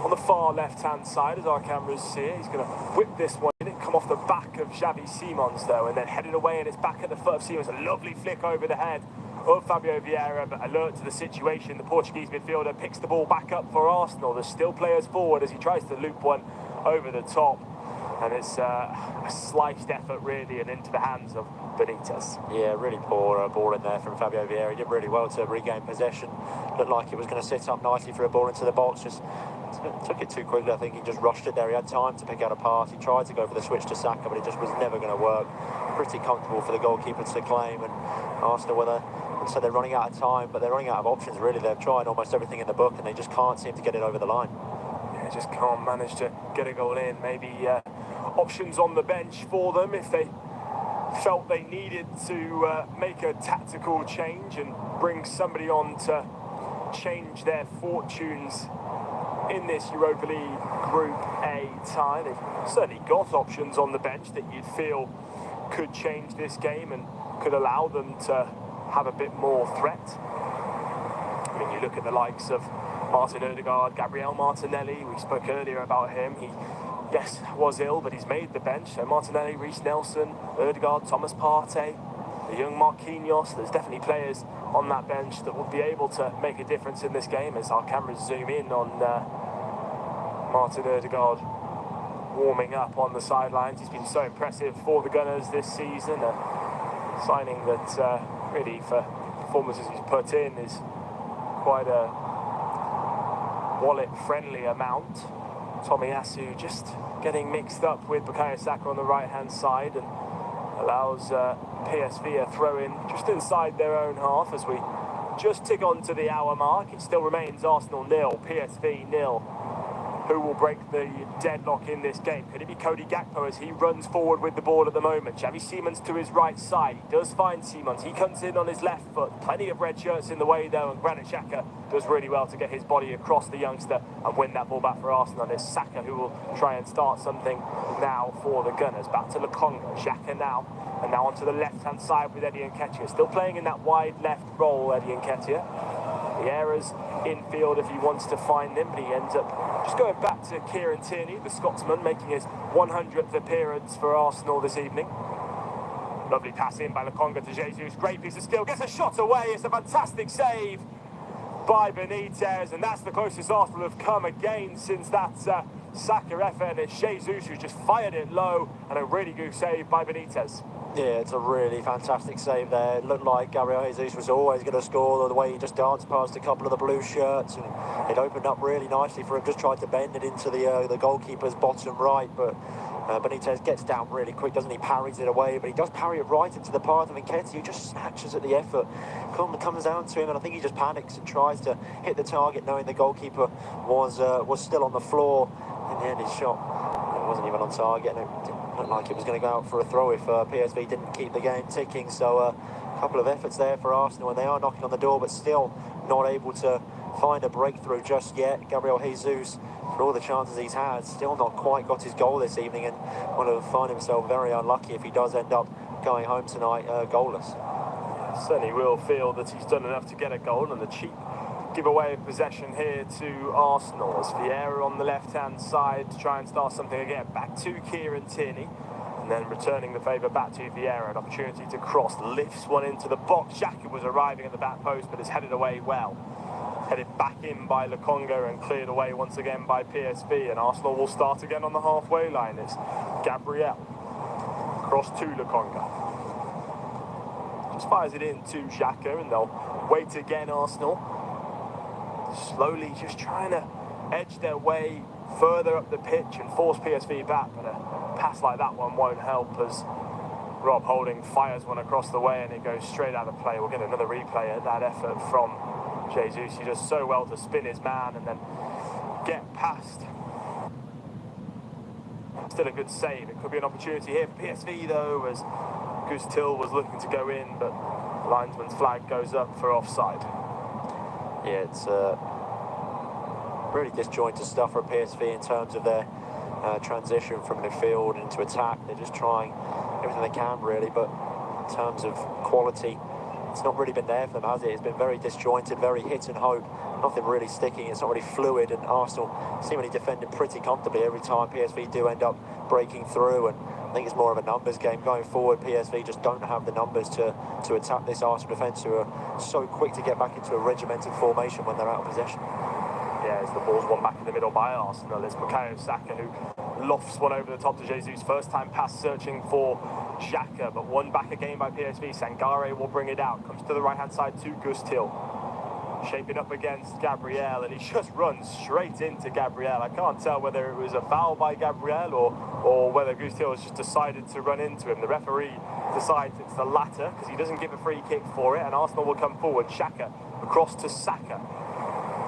on the far left-hand side, as our cameras see it. He's going to whip this one in. It come off the back of Xavi Simons, though, and then headed away, and it's back at the foot of Simons. A lovely flick over the head of Fabio Vieira, but alert to the situation. The Portuguese midfielder picks the ball back up for Arsenal. There's still players forward as he tries to loop one over the top. And it's a sliced effort, really, and into the hands of Benitez. Yeah, really poor ball in there from Fabio Vieira. He did really well to regain possession. Looked like it was going to sit up nicely for a ball into the box. Just took it too quickly. I think he just rushed it there. He had time to pick out a pass. He tried to go for the switch to Saka, but it just was never going to work. Pretty comfortable for the goalkeeper to claim. And Arsenal, so they're running out of time, but they're running out of options, really. They've tried almost everything in the book, and they just can't seem to get it over the line. Yeah, just can't manage to get a goal in. Maybe options on the bench for them if they felt they needed to make a tactical change and bring somebody on to change their fortunes in this Europa League Group A tie. They've certainly got options on the bench that you'd feel could change this game and could allow them to have a bit more threat. I mean, you look at the likes of Martin Odegaard, Gabriel Martinelli. We spoke earlier about him. He, yes, was ill, but he's made the bench. So Martinelli, Reece Nelson, Odegaard, Thomas Partey, the young Marquinhos. There's definitely players on that bench that will be able to make a difference in this game as our cameras zoom in on Martin Odegaard warming up on the sidelines. He's been so impressive for the Gunners this season. A signing that really, for performances he's put in, is quite a wallet-friendly amount. Tomiyasu just getting mixed up with Bukayo Saka on the right-hand side and allows PSV a throw-in just inside their own half as we just tick on to the hour mark. It still remains Arsenal 0, PSV 0. Who will break the deadlock in this game? Could it be Cody Gakpo as he runs forward with the ball at the moment? Xavi Simons to his right side. He does find Simons. He comes in on his left foot. Plenty of red shirts in the way though, and Granit Xhaka does really well to get his body across the youngster and win that ball back for Arsenal. It's Saka who will try and start something now for the Gunners. Back to Lukonga. Xhaka now. And now onto the left-hand side with Eddie Nketiah. Still playing in that wide left role, Eddie Nketiah. The errors infield if he wants to find them, but he ends up just going back to Kieran Tierney, the Scotsman, making his 100th appearance for Arsenal this evening. Lovely pass in by Lukonga to Jesus. Great piece of skill. Gets a shot away. It's a fantastic save by Benitez, and that's the closest Arsenal have come again since that Saka effort. And it's Jesus who just fired it low, and a really good save by Benitez. Yeah, it's a really fantastic save there. It looked like Gabriel Jesus was always going to score, the way he just danced past a couple of the blue shirts, and it opened up really nicely for him. Just tried to bend it into the goalkeeper's bottom right, but Benitez gets down really quick, doesn't he? Parries it away, but he does parry it right into the path of Nketiah, who just snatches at the effort. Comes down to him, and I think he just panics and tries to hit the target, knowing the goalkeeper was still on the floor. In the end, his shot wasn't even on target, and it didn't look like it was going to go out for a throw if PSV didn't keep the game ticking. So a couple of efforts there for Arsenal, and they are knocking on the door, but still not able to find a breakthrough just yet. Gabriel Jesus, for all the chances he's had, still not quite got his goal this evening, and will find himself very unlucky if he does end up going home tonight goalless. Certainly will feel that he's done enough to get a goal, and the cheap giveaway of possession here to Arsenal as Vieira on the left-hand side to try and start something again. Back to Kieran Tierney, and then returning the favour back to Vieira. An opportunity to cross, lifts one into the box. Xhaka was arriving at the back post, but has headed away well. Headed back in by Lukonga and cleared away once again by PSV, and Arsenal will start again on the halfway line. It's Gabriel. Cross to Lukonga. Just fires it in to Xhaka, and they'll wait again, Arsenal. Slowly just trying to edge their way further up the pitch and force PSV back, but a pass like that one won't help as Rob Holding fires one across the way and it goes straight out of play. We'll get another replay at that effort from Jesus. He does so well to spin his man and then get past. Still a good save. It could be an opportunity here for PSV though, as Gus Till was looking to go in, but the linesman's flag goes up for offside. Yeah, it's really disjointed stuff from PSV in terms of their transition from midfield into attack. They're just trying everything they can, really, but in terms of quality, it's not really been there for them, has it? It's been very disjointed, very hit and hope, nothing really sticking. It's not really fluid, and Arsenal seemingly defending pretty comfortably every time PSV do end up breaking through, and I think it's more of a numbers game going forward. PSV just don't have the numbers to attack this Arsenal defence, who are so quick to get back into a regimented formation when they're out of possession. Yeah, as the ball's won back in the middle by Arsenal, it's Bukayo Saka who lofts one over the top to Jesus. First time pass searching for Xhaka, but one back again by PSV. Sangare will bring it out. Comes to the right-hand side to Gus Till. Shaping up against Gabriel, and he just runs straight into Gabriel. I can't tell whether it was a foul by Gabriel or whether Gus Till has just decided to run into him. The referee decides it's the latter because he doesn't give a free kick for it, and Arsenal will come forward. Xhaka across to Saka.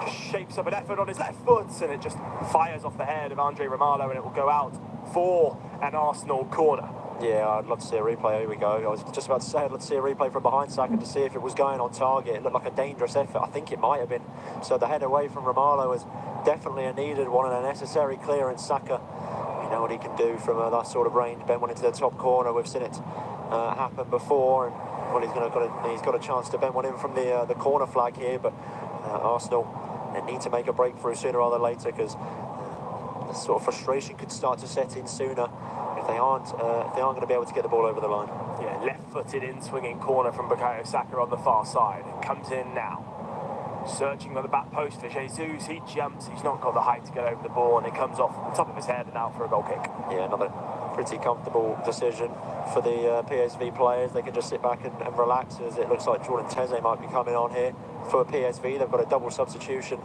Just shapes up an effort on his left foot, and it just fires off the head of Andre Romalo, and it will go out for an Arsenal corner. Yeah, I'd love to see a replay. Here we go. I was just about to say I'd love to see a replay from behind Saka to see if it was going on target. It looked like a dangerous effort. I think it might have been. So the head away from Romalo was definitely a needed one and a necessary clearance. Saka, you know what he can do from that sort of range. Bend one into the top corner. We've seen it happen before, and well, he's got a chance to bend one in from the corner flag here. But Arsenal, they need to make a breakthrough sooner rather than later, because the sort of frustration could start to set in sooner if they aren't going to be able to get the ball over the line. Yeah, left-footed in swinging corner from Bukayo Saka on the far side. It comes in now. searching on the back post for Jesus. He jumps, he's not got the height to get over the ball, and it comes off the top of his head and out for a goal kick. Yeah, another pretty comfortable decision for the PSV players. They can just sit back and relax, as it looks like Jordan Teze might be coming on here for PSV. They've got a double substitution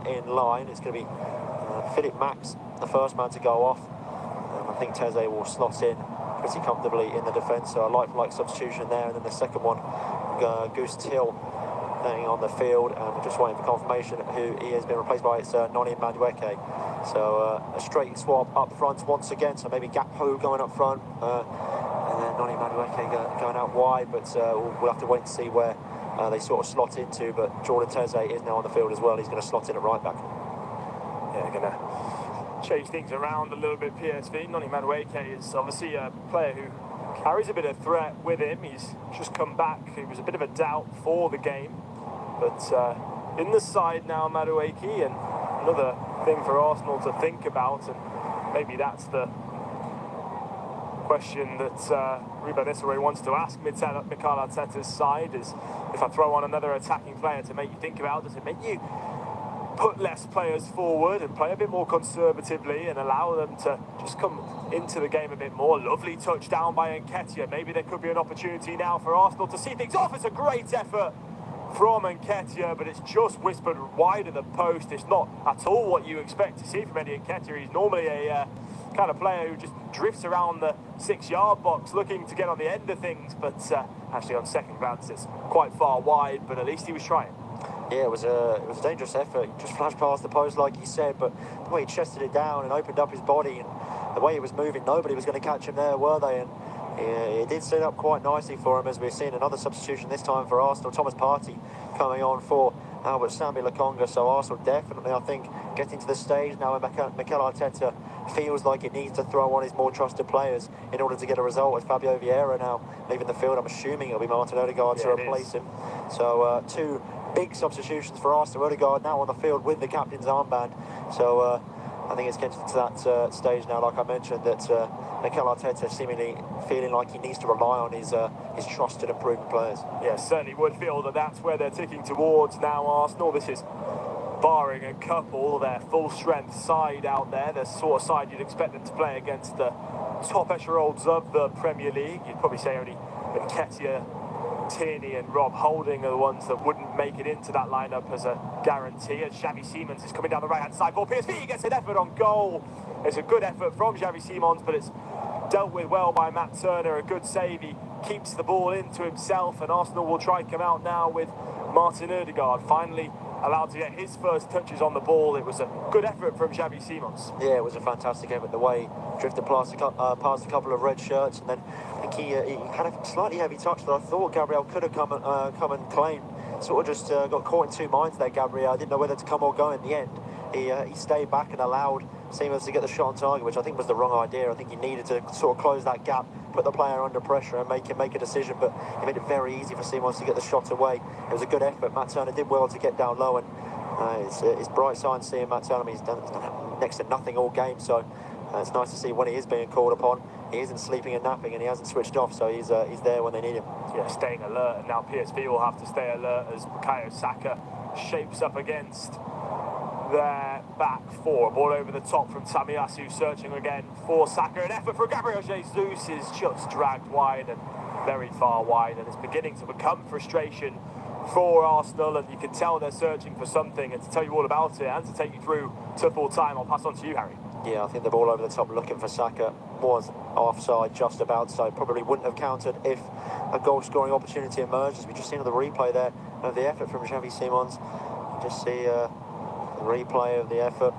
in line. It's going to be Philip Max, the first man to go off. I think Teze will slot in pretty comfortably in the defence, so a like-for-like substitution there. And then the second one, Goose Till playing on the field, and we're just waiting for confirmation who he has been replaced by. It's Noni Madueke. So a straight swap up front once again, so maybe Gakpo going up front, and then Noni Madueke going out wide, but we'll have to wait and see where they sort of slot into. But Jordan Teze is now on the field as well. He's going to slot in at right back. Yeah, going to change things around a little bit. PSV. Noni Madueke is obviously a player who carries a bit of threat with him. He's just come back. He was a bit of a doubt for the game, but in the side now, Madueke, and another thing for Arsenal to think about, and maybe that's the question that Ruben Isseré wants to ask Mikel Arteta's side, is if I throw on another attacking player to make you think about, does it make you put less players forward and play a bit more conservatively and allow them to just come into the game a bit more? Lovely touchdown by Nketiah. Maybe there could be an opportunity now for Arsenal to see things off. It's a great effort from Nketiah, but it's just whispered wide of the post. It's not at all what you expect to see from Eddie Nketiah. He's normally a kind of player who just drifts around the 6-yard box looking to get on the end of things, but actually on second glance it's quite far wide, but at least he was trying. Yeah, it was a dangerous effort. He just flashed past the post, like you said, but the way he chested it down and opened up his body and the way he was moving, nobody was going to catch him there, were they? And it did set up quite nicely for him, as we've seen another substitution this time for Arsenal. Thomas Partey coming on for Albert Sambi Lokonga. So Arsenal definitely, I think, getting to the stage now where Mikel Arteta feels like it needs to throw on his more trusted players in order to get a result, with Fabio Vieira now leaving the field. I'm assuming it'll be Martin Odegaard to replace him. So two big substitutions for Arsenal. Odegaard now on the field with the captain's armband. So I think it's getting to that stage now, like I mentioned, that Mikel Arteta seemingly feeling like he needs to rely on his trusted and proven players. Yeah, certainly would feel that that's where they're ticking towards now, Arsenal. This is barring a couple, their full-strength side out there, the sort of side you'd expect them to play against the top echelons of the Premier League. You'd probably say only Nketiah, Tierney and Rob Holding are the ones that wouldn't make it into that lineup as a guarantee. And Xavi Simons is coming down the right-hand side for PSV. He gets an effort on goal. It's a good effort from Xavi Simons, but it's dealt with well by Matt Turner. A good save. He keeps the ball into himself, and Arsenal will try to come out now with Martin Odegaard finally allowed to get his first touches on the ball. It was a good effort from Xavi Simons. Yeah, it was a fantastic effort. The way he drifted past a couple of red shirts, and then I think he had a slightly heavy touch that I thought Gabriel could have come and claimed. Sort of just got caught in two minds there, Gabriel. I didn't know whether to come or go in the end. He stayed back and allowed Simons to get the shot on target, which I think was the wrong idea. I think he needed to sort of close that gap, put the player under pressure and make him make a decision, but he made it very easy for Simons to get the shot away. It was a good effort. Matt Turner did well to get down low, and it's bright signs seeing Matt Turner. He's done next to nothing all game, so it's nice to see when he is being called upon. He isn't sleeping and napping, and he hasn't switched off, so he's there when they need him. Yeah, staying alert, and now PSV will have to stay alert as Bukayo Saka shapes up against their back four. Ball over the top from Tamiyasu, searching again for Saka. An effort for Gabriel Jesus is just dragged wide and very far wide, and it's beginning to become frustration for Arsenal, and you can tell they're searching for something. And to tell you all about it and to take you through to full time, I'll pass on to you, Harry. Yeah, I think the ball over the top looking for Saka was offside just about, so probably wouldn't have counted if a goal-scoring opportunity emerged. As we just seen on the replay there of the effort from Xavi Simons. Just see the replay of the effort.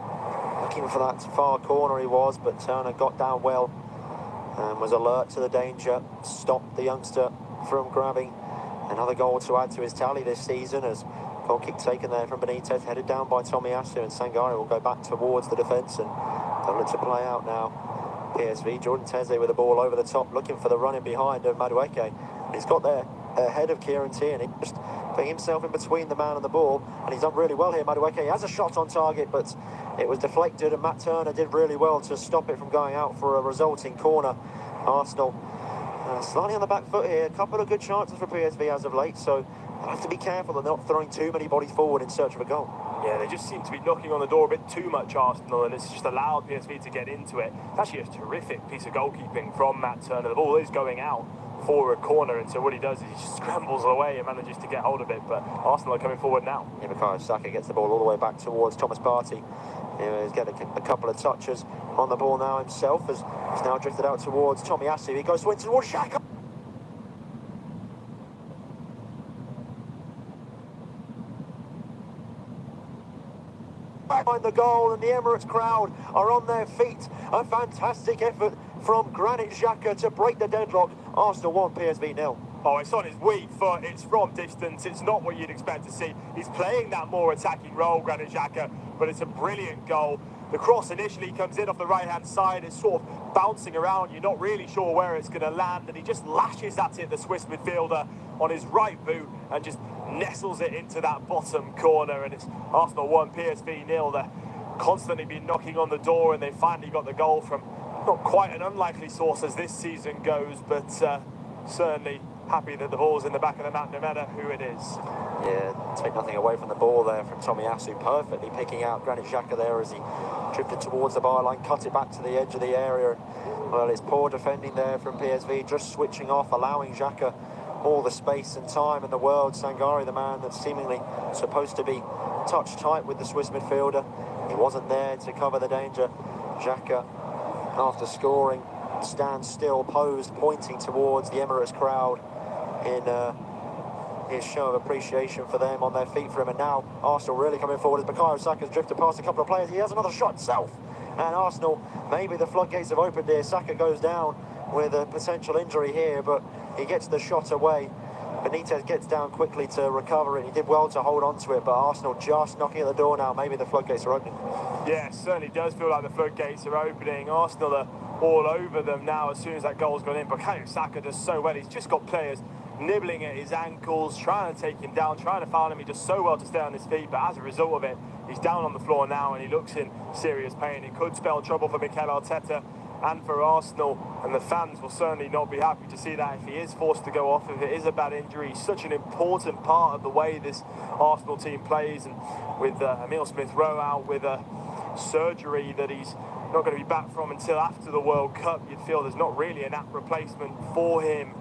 Looking for that far corner he was, but Turner got down well and was alert to the danger, stopped the youngster from grabbing another goal to add to his tally this season, as goal kick taken there from Benitez, headed down by Tomiyasu, and Sangare will go back towards the defence, and they'll look to play out now. PSV, Jordan Teze with the ball over the top, looking for the run in behind of Madueke. He's got there ahead of Kieran Tierney, just putting himself in between the man and the ball, and he's done really well here. Madueke has a shot on target, but it was deflected, and Matt Turner did really well to stop it from going out for a resulting corner. Arsenal slightly on the back foot here. A couple of good chances for PSV as of late, so they'll have to be careful they're not throwing too many bodies forward in search of a goal. Yeah, they just seem to be knocking on the door a bit too much, Arsenal, and it's just allowed PSV to get into it. It's actually a terrific piece of goalkeeping from Matt Turner. The ball is going out for a corner, and so what he does is he just scrambles away and manages to get hold of it, but Arsenal are coming forward now. Yeah, Bukayo Saka gets the ball all the way back towards Thomas Partey. He's getting a couple of touches on the ball now himself, as he's now drifted out towards Tomiyasu. He goes towards Xhaka. Behind the goal, and the Emirates crowd are on their feet. A fantastic effort from Granit Xhaka to break the deadlock. Arsenal 1, PSV 0. Oh, it's on his weak foot, it's from distance, it's not what you'd expect to see. He's playing that more attacking role, Granit Xhaka, but it's a brilliant goal. The cross initially comes in off the right-hand side, it's sort of bouncing around, you're not really sure where it's going to land, and he just lashes at it, the Swiss midfielder, on his right boot, and just nestles it into that bottom corner, and it's Arsenal 1, PSV 0. They're constantly been knocking on the door, and they finally got the goal from not quite an unlikely source as this season goes, but certainly happy that the ball's in the back of the mat no matter who it is. Yeah, take nothing away from the ball there from Tomiyasu, perfectly picking out Granit Xhaka there as he drifted towards the byline, cut it back to the edge of the area. Well, it's poor defending there from PSV, just switching off, allowing Xhaka all the space and time in the world. Sangare, the man that's seemingly supposed to be touch tight with the Swiss midfielder, he wasn't there to cover the danger. Xhaka, after scoring, stands still, posed, pointing towards the Emirates crowd in his show of appreciation for them, on their feet for him. And now Arsenal really coming forward as Bukayo Saka's drifted past a couple of players. He has another shot himself, and Arsenal, maybe the floodgates have opened here. Saka goes down with a potential injury here, but he gets the shot away. Benitez gets down quickly to recover it. He did well to hold on to it, but Arsenal just knocking at the door now. Maybe the floodgates are opening. Yeah, it certainly does feel like the floodgates are opening. Arsenal are all over them now as soon as that goal's gone in. Bukayo Saka does so well. He's just got players nibbling at his ankles, trying to take him down, trying to foul him. He does so well to stay on his feet, but as a result of it, he's down on the floor now and he looks in serious pain. It could spell trouble for Mikel Arteta and for Arsenal, and the fans will certainly not be happy to see that if he is forced to go off, if it is a bad injury. He's such an important part of the way this Arsenal team plays, and with Emile Smith-Rowe out with a surgery that he's not going to be back from until after the World Cup, you'd feel there's not really an apt replacement for him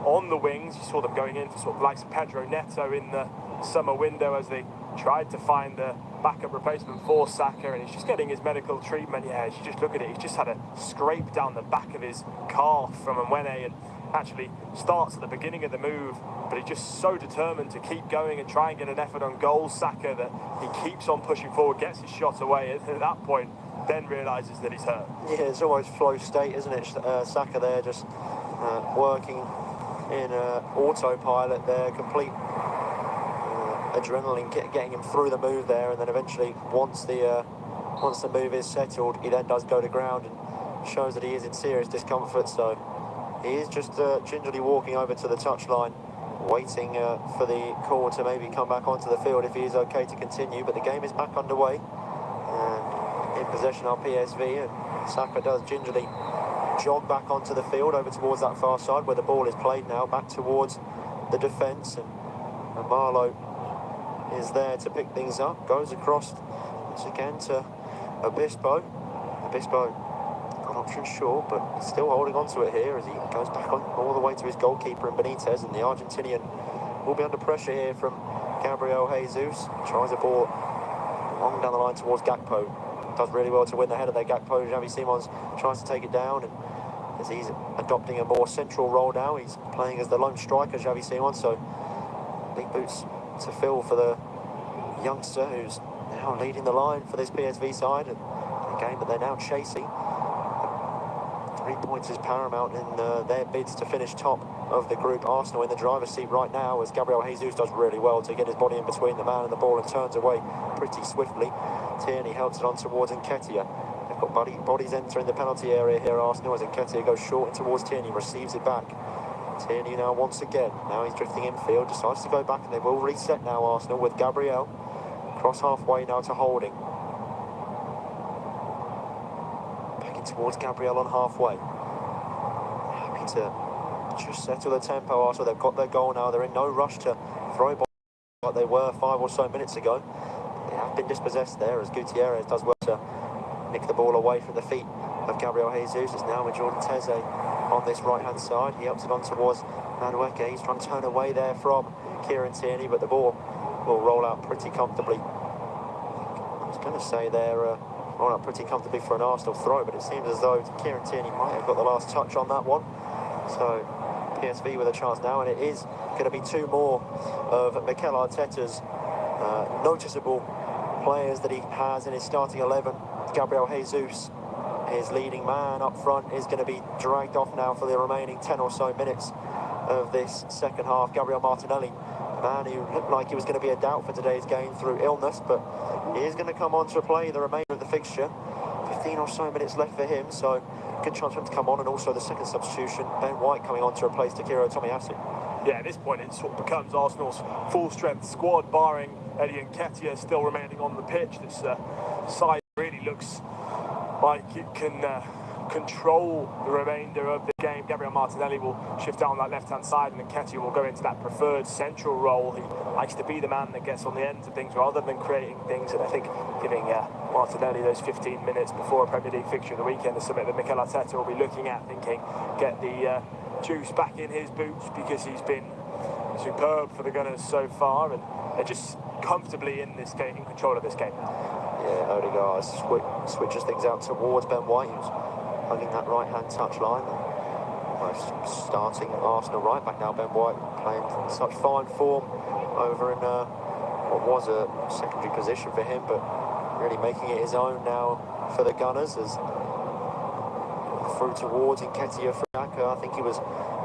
on the wings. You saw them going in for sort of likes of Pedro Neto in the summer window as they tried to find a backup replacement for Saka, and he's just getting his medical treatment. Yeah, you just look at it, he's just had a scrape down the back of his calf from Mwene, and actually starts at the beginning of the move, but he's just so determined to keep going and try and get an effort on goal, Saka, that he keeps on pushing forward, gets his shot away, and at that point then realises that he's hurt. Yeah, it's almost flow state, isn't it? Saka there just working in autopilot there, complete adrenaline getting him through the move there, and then eventually once the move is settled, he then does go to ground and shows that he is in serious discomfort. So he is just gingerly walking over to the touchline, waiting for the call to maybe come back onto the field if he is okay to continue. But the game is back underway, and in possession are PSV, and Saka does gingerly jog back onto the field over towards that far side where the ball is played now, back towards the defence, and Marlowe is there to pick things up, goes across once again to Obispo. Not option short, but still holding on to it here as he goes back on all the way to his goalkeeper in Benitez, and the Argentinian will be under pressure here from Gabriel Jesus. Tries a ball long down the line towards Gakpo. Does really well to win the header there, Gakpo. Xavi Simons tries to take it down, and as he's adopting a more central role now, he's playing as the lone striker, Xavi Simons, so big boots to fill for the youngster who's now leading the line for this PSV side, and a game that they're now chasing. 3 points is paramount in their bids to finish top of the group. Arsenal in the driver's seat right now as Gabriel Jesus does really well to get his body in between the man and the ball and turns away pretty swiftly. Tierney helps it on towards Nketiah. They've got bodies entering the penalty area here, Arsenal, as Nketiah goes short and towards Tierney, receives it back. Tierney now once again, now he's drifting infield, decides to go back, and they will reset now, Arsenal, with Gabriel. Cross halfway now to Holding. Back in towards Gabriel on halfway. Happy to just settle the tempo, Arsenal. They've got their goal now. They're in no rush to throw ball like they were 5 or so minutes ago. They have been dispossessed there as Gutierrez does well to nick the ball away from the feet of Gabriel Jesus. It's now with Jordan Teze on this right-hand side. He helps it on towards Manueke. He's trying to turn away there from Kieran Tierney, but the ball will roll out pretty comfortably. I was going to say they're roll out pretty comfortably for an Arsenal throw, but it seems as though Kieran Tierney might have got the last touch on that one. So PSV with a chance now, and it is going to be two more of Mikel Arteta's noticeable players that he has in his starting 11. Gabriel Jesus, his leading man up front, is going to be dragged off now for the remaining 10 or so minutes of this second half. Gabriel Martinelli, a man who looked like he was going to be a doubt for today's game through illness, but he is going to come on to play the remainder of the fixture. 15 or so minutes left for him, so good chance for him to come on. And also the second substitution, Ben White, coming on to replace Takiro Tomiyasu. Yeah, at this point it sort of becomes Arsenal's full-strength squad, barring Eddie Nketiah still remaining on the pitch. This side really looks like it can control the remainder of the game. Gabriel Martinelli will shift out on that left-hand side, and Nketiah will go into that preferred central role. He likes to be the man that gets on the ends of things rather than creating things, and I think giving Martinelli those 15 minutes before a Premier League fixture of the weekend is something that Mikel Arteta will be looking at, thinking, get the juice back in his boots, because he's been superb for the Gunners so far, and they're just comfortably in this game, in control of this game now. Yeah, Odegaard switches things out towards Ben White, who's hugging that right-hand touchline. Starting Arsenal right back now, Ben White playing such fine form over in what was a secondary position for him, but really making it his own now for the Gunners, as through towards Nketiah for Xhaka. I think he was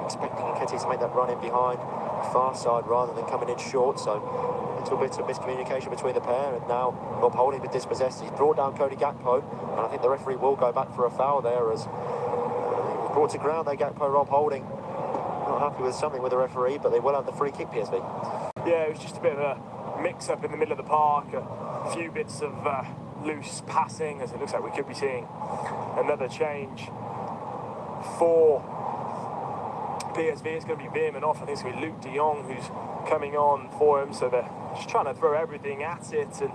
expecting Nketiah to make that run in behind the far side rather than coming in short, so a little bit of miscommunication between the pair. And now Rob Holding been dispossessed. He's brought down Cody Gakpo, and I think the referee will go back for a foul there, as he was brought to ground there. Gakpo, Rob Holding not happy with something with the referee, but they will have the free kick, PSV. Yeah, it was just a bit of a mix-up in the middle of the park, a few bits of loose passing, as it looks like we could be seeing another change for PSV. It's going to be Veerman off. I think it's going to be Luke de Jong who's coming on for him, so they're just trying to throw everything at it and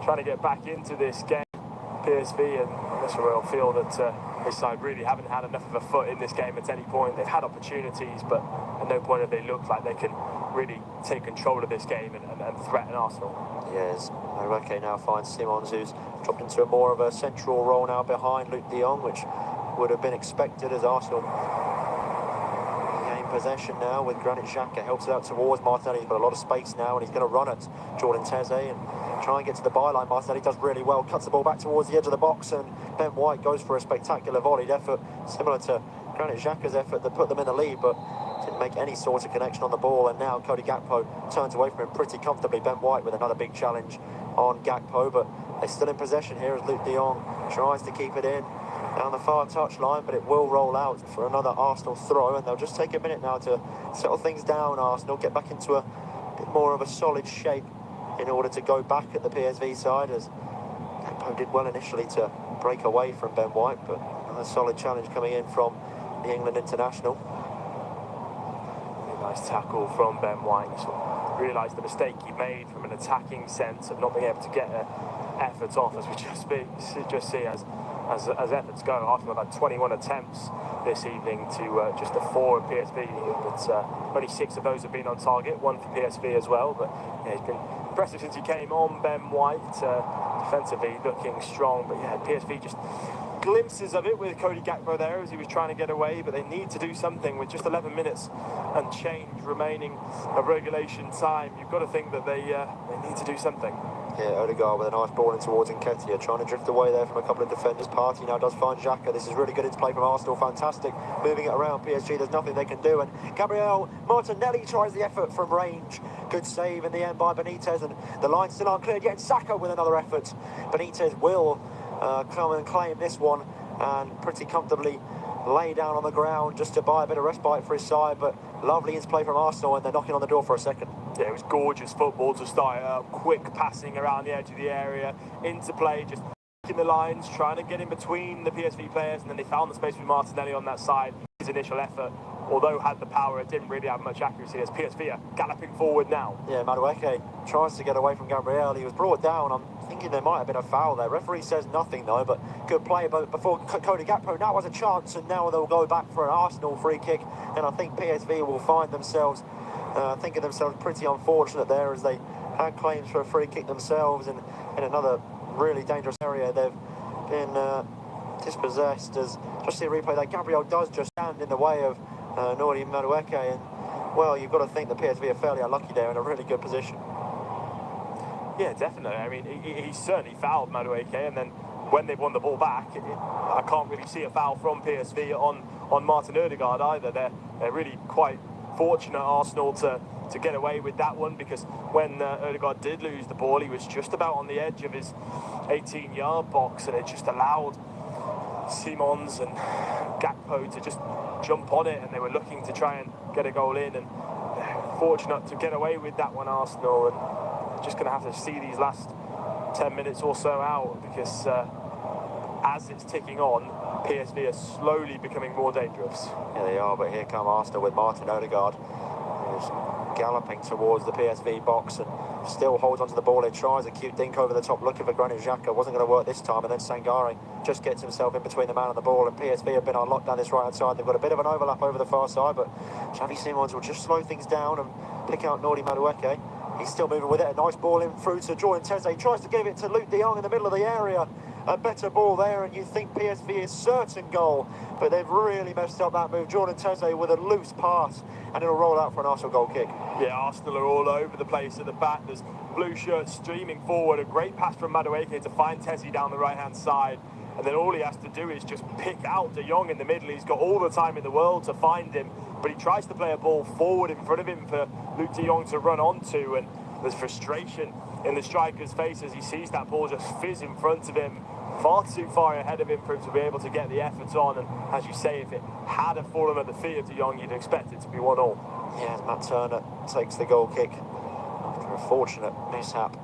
trying to get back into this game. PSV, and this will feel that this side really haven't had enough of a foot in this game at any point. They've had opportunities, but at no point have they looked like they can really take control of this game and threaten Arsenal. Yes, Manueke now finds Simons, who's dropped into a more of a central role now behind Luke de Jong, which would have been expected as Arsenal gain possession now with Granit Xhaka. Helps it out towards Martinelli. He's got a lot of space now, and he's going to run at Jordan Teze and try and get to the byline. Martinelli does really well, cuts the ball back towards the edge of the box, and Ben White goes for a spectacular volleyed effort, similar to Granit Xhaka's effort that put them in the lead, but didn't make any sort of connection on the ball. And now Cody Gakpo turns away from him pretty comfortably. Ben White with another big challenge on Gakpo, but they're still in possession here as Luke de Jong tries to keep it in down the far touchline, but it will roll out for another Arsenal throw, and they'll just take a minute now to settle things down. Arsenal get back into a bit more of a solid shape in order to go back at the PSV side, as Gakpo did well initially to break away from Ben White, but another solid challenge coming in from the England international. Really nice tackle from Ben White. Sort of realised the mistake he made from an attacking sense of not being able to get efforts off, as we just see as efforts go. Arsenal have had 21 attempts this evening to just the 4 of PSV, but only 6 of those have been on target, 1 for PSV as well. But yeah, he's been impressive since he came on, Ben White, defensively looking strong. But yeah, PSV just glimpses of it with Cody Gakpo there as he was trying to get away, but they need to do something with just 11 minutes and change remaining of regulation time. You've got to think that they need to do something. Yeah, Odegaard with a nice ball in towards Nketiah, trying to drift away there from a couple of defenders. Partey now does find Xhaka. This is really good into play from Arsenal, fantastic. Moving it around PSG, there's nothing they can do. And Gabriel Martinelli tries the effort from range. Good save in the end by Benitez, and the line still aren't cleared yet. Saka with another effort. Benitez will come and claim this one and pretty comfortably lay down on the ground just to buy a bit of respite for his side. But lovely into play from Arsenal, and they're knocking on the door for a second. Yeah, it was gorgeous football to start up. Quick passing around the edge of the area, into play, just in the lines, trying to get in between the PSV players, and then they found the space with Martinelli on that side. His initial effort although had the power, it didn't really have much accuracy as PSV are galloping forward now. Yeah, Madueke tries to get away from Gabriel. He was brought down. I'm thinking there might have been a foul there. Referee says nothing though, but good play. But before Cody Gakpo now has a chance, and now they'll go back for an Arsenal free kick, and I think PSV will find themselves thinking themselves pretty unfortunate there, as they had claims for a free kick themselves, and in another really dangerous area they've been dispossessed. As just see a replay there, Gabriel does just stand in the way of Nordi Madueke, and well, you've got to think the PSV are fairly unlucky there, in a really good position. Yeah, definitely. I mean, he certainly fouled Madueke, and then when they've won the ball back, I can't really see a foul from PSV on Martin Ødegaard either. They're really quite fortunate, Arsenal, to get away with that one, because when Ødegaard did lose the ball, he was just about on the edge of his 18-yard box, and it just allowed Simons and Gakpo to just jump on it, and they were looking to try and get a goal in, and fortunate to get away with that one, Arsenal, and just going to have to see these last 10 minutes or so out, because as it's ticking on, PSV are slowly becoming more dangerous. Yeah, they are, but here come Arsenal with Martin Ødegaard, who's galloping towards the PSV box and still holds onto the ball. He tries a cute dink over the top, looking for Granit Xhaka. Wasn't going to work this time, and then Sangare just gets himself in between the man and the ball, and PSV have been on lockdown this right-hand side. They've got a bit of an overlap over the far side, but Xavi Simons will just slow things down and pick out Nordi Madueke. He's still moving with it. A nice ball in through to Jordan Teze. He tries to give it to Luke de Jong in the middle of the area. A better ball there, and you think PSV is certain goal, but they've really messed up that move. Jordan Teze with a loose pass, and it'll roll out for an Arsenal goal kick. Yeah, Arsenal are all over the place at the back. There's blue shirts streaming forward. A great pass from Madueke to find Teze down the right-hand side, and then all he has to do is just pick out de Jong in the middle. He's got all the time in the world to find him, but he tries to play a ball forward in front of him for Luke de Jong to run onto, and there's frustration in the striker's face as he sees that ball just fizz in front of him, far too far ahead of him for him to be able to get the effort on. And as you say, if it had fallen at the feet of de Jong, you'd expect it to be 1-1. Yeah, Matt Turner takes the goal kick after a fortunate mishap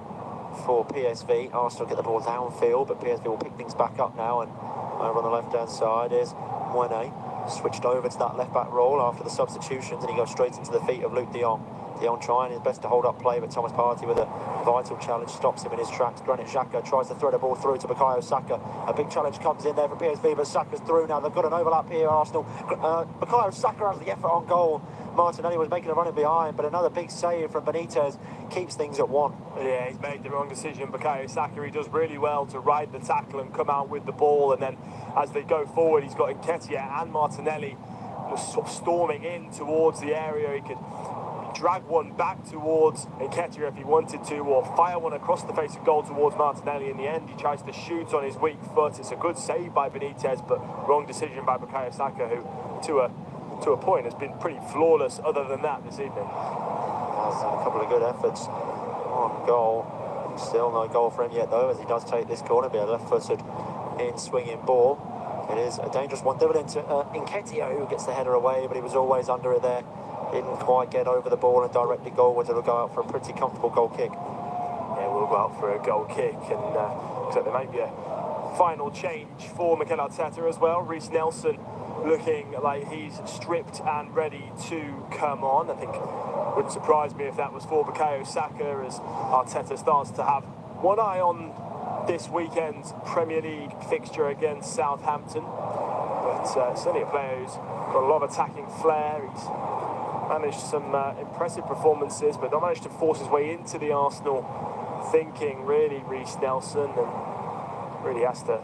for PSV. Arsenal get the ball downfield, but PSV will pick things back up now, and over on the left-hand side is Mwene, switched over to that left-back role after the substitutions, and he goes straight into the feet of Luke de Jong. De Jong trying his best to hold up play, but Thomas Partey with a vital challenge stops him in his tracks. Granit Xhaka tries to thread a ball through to Bukayo Saka. A big challenge comes in there for PSV, but Saka's through now. They've got an overlap here, Arsenal. Bukayo Saka has the effort on goal. Martinelli was making a run in behind, but another big save from Benitez keeps things at 1. Yeah, he's made the wrong decision. Bukayo Saka, he does really well to ride the tackle and come out with the ball, and then as they go forward, he's got Nketiah and Martinelli was sort of storming in towards the area. He could drag one back towards Nketiah if he wanted to, or fire one across the face of goal towards Martinelli. In the end, he tries to shoot on his weak foot. It's a good save by Benitez, but wrong decision by Bukayo Saka, who to a point has been pretty flawless other than that this evening. Has a couple of good efforts on goal. Still no goal for him yet though, as he does take this corner. Be a left-footed in swinging ball. It is a dangerous one. Dividend to Nketiah, who gets the header away, but he was always under it there. Didn't quite get over the ball and directly goalwards. It'll go out for a pretty comfortable goal kick. Yeah, we'll go out for a goal kick, and so there might be a final change for Mikel Arteta as well. Reece Nelson looking like he's stripped and ready to come on. I think it wouldn't surprise me if that was for Bukayo Saka, as Arteta starts to have one eye on this weekend's Premier League fixture against Southampton. But certainly a player who's got a lot of attacking flair. He's managed some impressive performances, but not managed to force his way into the Arsenal thinking, really, Reece Nelson, and really has to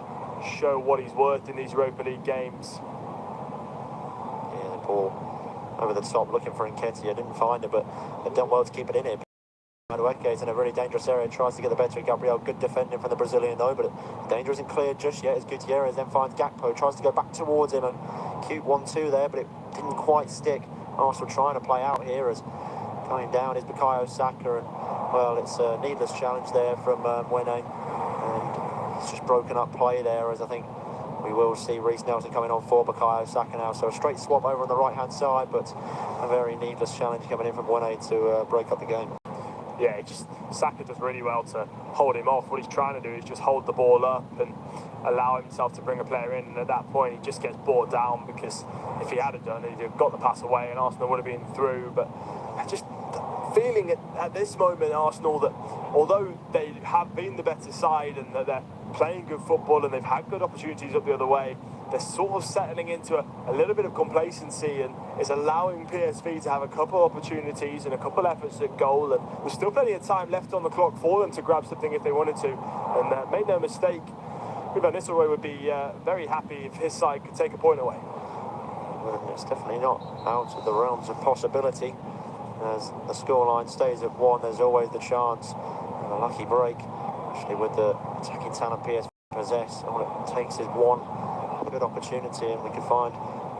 show what he's worth in these Europa League games. Yeah, the ball over the top, looking for Nketiah, didn't find it, but they've done well to keep it in here. Madueke is in a really dangerous area, tries to get the better of Gabriel. Good defending from the Brazilian though, but the danger isn't cleared just yet as Gutierrez then finds Gakpo, tries to go back towards him, and cute 1-2 there, but it didn't quite stick. Arsenal trying to play out here, as going down is Bukayo Saka, and well, it's a needless challenge there from Mwene, and it's just broken up play there, as I think we will see Reece Nelson coming on for Bukayo Saka now. So a straight swap over on the right hand side, but a very needless challenge coming in from Mwene to break up the game. yeah, Saka does really well to hold him off. What he's trying to do is just hold the ball up and allow himself to bring a player in, and at that point he just gets brought down, because if he had done it, he'd have got the pass away and Arsenal would have been through. But just feeling at this moment, Arsenal, that although they have been the better side and that they're playing good football and they've had good opportunities up the other way, they're sort of settling into a little bit of complacency, and it's allowing PSV to have a couple of opportunities and a couple of efforts at goal, and there's still plenty of time left on the clock for them to grab something if they wanted to. And make no mistake, Ruben Nistelrooy would be very happy if his side could take a point away. Well, it's definitely not out of the realms of possibility. As the scoreline stays at 1, there's always the chance of a lucky break, actually, with the attacking talent PSV possess. All it takes is one good opportunity and we can find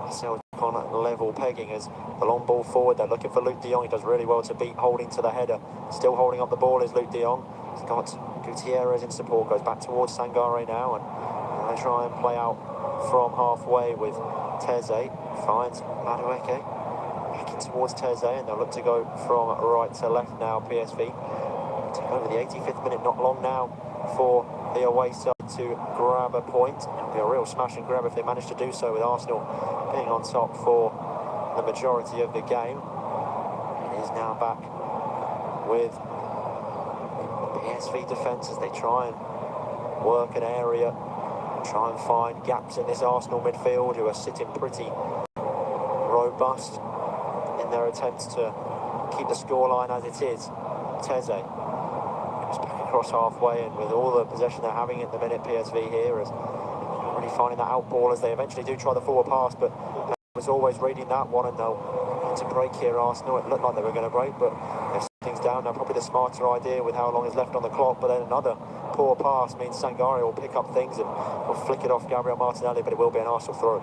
ourselves on a level pegging. As the long ball forward, they're looking for Luke de Jong. He does really well to beat holding to the header. Still holding up the ball is Luke de Jong. He's got Gutierrez in support, goes back towards Sangare now, and they try and play out from halfway with Teze. Finds Madueke back in towards Teze, and they'll look to go from right to left now. PSV take over the 85th minute, not long now for the away side to grab a point. It'll be a real smash and grab if they manage to do so, with Arsenal being on top for the majority of the game. It is now back with PSV defence as they try and work an area, try and find gaps in this Arsenal midfield, who are sitting pretty robust in their attempts to keep the scoreline as it is. Teze goes back across halfway, and with all the possession they're having at the minute, PSV here is really finding that out ball as they eventually do try the forward pass, but was always reading that one, and they'll need to break here. Arsenal, it looked like they were going to break, but they've set things down now. Probably the smarter idea with how long is left on the clock, but then another poor pass means Sangare will pick up things and will flick it off Gabriel Martinelli, but it will be an Arsenal throw.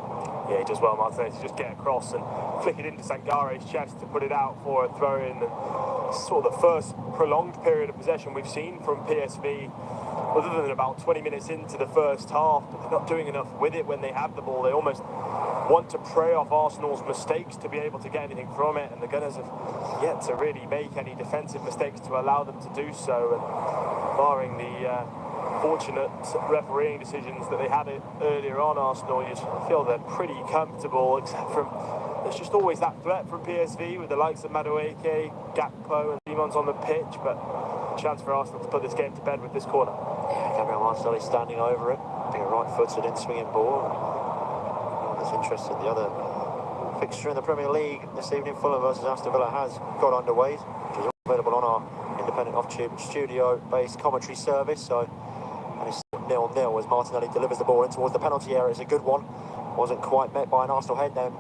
Yeah, he does well, Martinelli, to just get across and flick it into Sangare's chest to put it out for a throw-in. Sort of the first prolonged period of possession we've seen from PSV, other than about 20 minutes into the first half, but they're not doing enough with it when they have the ball. They almost want to prey off Arsenal's mistakes to be able to get anything from it, and the Gunners have yet to really make any defensive mistakes to allow them to do so. And barring the fortunate refereeing decisions that they had earlier on, Arsenal, you feel they're pretty comfortable, except from there's just always that threat from PSV with the likes of Madueke, Gakpo and Simon's on the pitch, but a chance for Arsenal to put this game to bed with this corner. Yeah, Gabriel Martinelli standing over it, being a right-footed in-swinging ball. That's interesting. The other fixture in the Premier League this evening, Fulham versus Aston Villa, has got underway, which is available on our independent off-tube studio-based commentary service. So, and it's 0-0 as Martinelli delivers the ball in towards the penalty area. It's a good one. Wasn't quite met by an Arsenal head. Then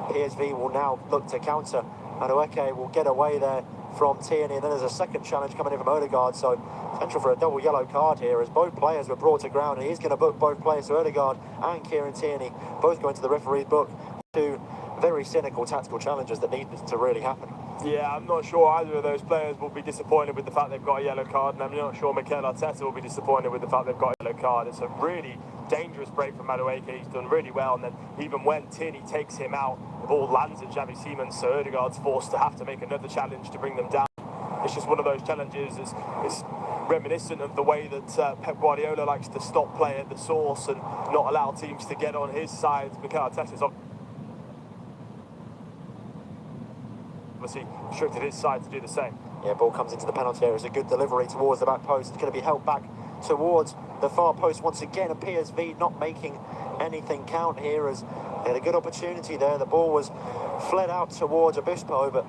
PSV will now look to counter. Madueke will get away there from Tierney, and then there's a second challenge coming in from Odegaard. So potential for a double yellow card here, as both players were brought to ground, and he's going to book both players, so Odegaard and Kieran Tierney, both going to the referee's book. Two very cynical tactical challenges that need to really happen. Yeah, I'm not sure either of those players will be disappointed with the fact they've got a yellow card, and I'm not sure Mikel Arteta will be disappointed with the fact they've got a yellow card. It's a really dangerous break from Madueke. He's done really well, and then even when Tierney takes him out, the ball lands at Xavi Simons, so Odegaard's forced to have to make another challenge to bring them down. It's just one of those challenges. It's reminiscent of the way that Pep Guardiola likes to stop play at the source and not allow teams to get on his side. Mikel Arteta's obviously restricted his side to do the same. Yeah, ball comes into the penalty area. It's a good delivery towards the back post. It's going to be held back towards the far post once again, and PSV not making anything count here, as they had a good opportunity there. The ball was fled out towards Obispo, but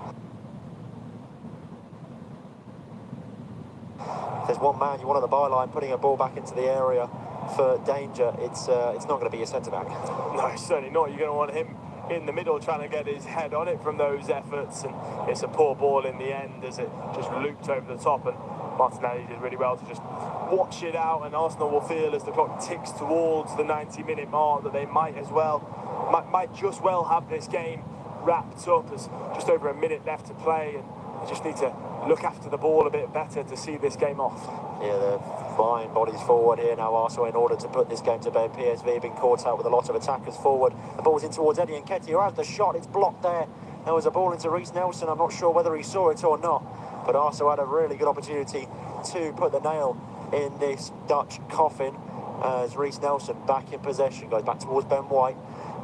if there's one man you want on the byline putting a ball back into the area for danger, it's not going to be your centre-back. No, certainly not. You're going to want him in the middle trying to get his head on it from those efforts, and it's a poor ball in the end as it just looped over the top, and Martinelli did really well to just watch it out, and Arsenal will feel as the clock ticks towards the 90-minute mark that they might just well have this game wrapped up. As just over a minute left to play, and they just need to look after the ball a bit better to see this game off. Yeah, they're flying bodies forward here now, Arsenal, in order to put this game to bed. PSV been caught out with a lot of attackers forward. The ball's in towards Eddie Nketiah, who has the shot. It's blocked there. There was a ball into Reece Nelson. I'm not sure whether he saw it or not. but Arsenal had a really good opportunity to put the nail in this Dutch coffin as Reece Nelson back in possession, goes back towards Ben White,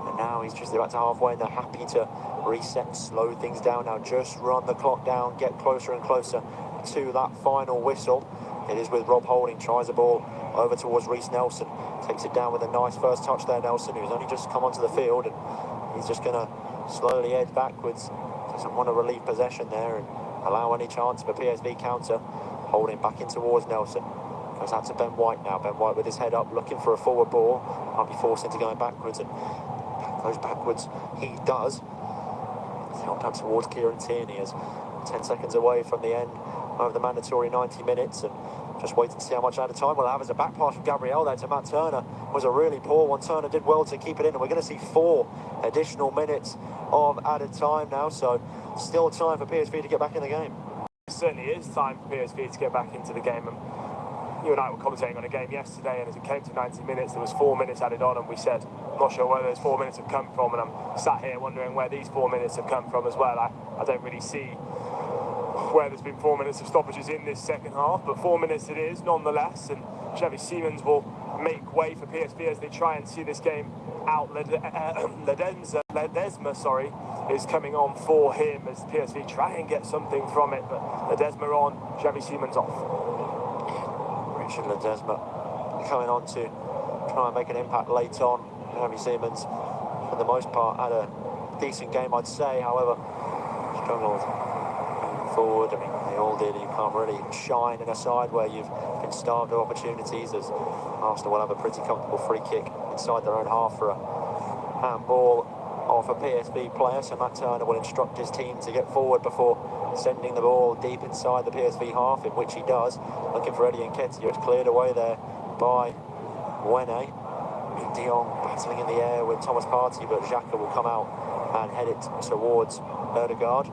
and now he's just about to halfway and they're happy to reset and slow things down now, just run the clock down, get closer and closer to that final whistle. It is with Rob Holding, tries the ball over towards Reece Nelson, takes it down with a nice first touch there, Nelson, who's only just come onto the field, and he's just going to slowly edge backwards, doesn't want to relieve possession there and allow any chance of a PSV counter. Holding back in towards Nelson, goes out to Ben White now, Ben White with his head up looking for a forward ball, might be forced into going backwards, and goes backwards he does. Helped up towards Kieran Tierney as 10 seconds away from the end of the mandatory 90 minutes, and just waiting to see how much added time we'll have as a back pass from Gabriel there to Matt Turner was a really poor one. Turner did well to keep it in, and we're going to see 4 additional minutes of added time now, so still time for PSV to get back in the game. It certainly is time for PSV to get back into the game, and you and I were commentating on a game yesterday, and as it came to 90 minutes there was 4 minutes added on, and we said, I'm not sure where those 4 minutes have come from, and I'm sat here wondering where these 4 minutes have come from as well. I don't really see where there's been 4 minutes of stoppages in this second half, but 4 minutes it is nonetheless, and Xavi Simons will make way for PSV as they try and see this game out. Ledesma is coming on for him as PSV try and get something from it, but Ledesma on, Xavi Simons off. Richard Ledesma coming on to try and make an impact late on. Xavi Simons, for the most part, had a decent game, I'd say. However, struggled moving forward. I mean, they all did. You can't really shine in a side where you've been starved of opportunities, as Arsenal will have a pretty comfortable free kick inside their own half for a handball off a PSV player. So Matt Turner will instruct his team to get forward before sending the ball deep inside the PSV half, in which he does, looking for Eddie Nketiah. It's cleared away there by Wene. De Jong battling in the air with Thomas Partey, but Xhaka will come out and head it towards Ødegaard.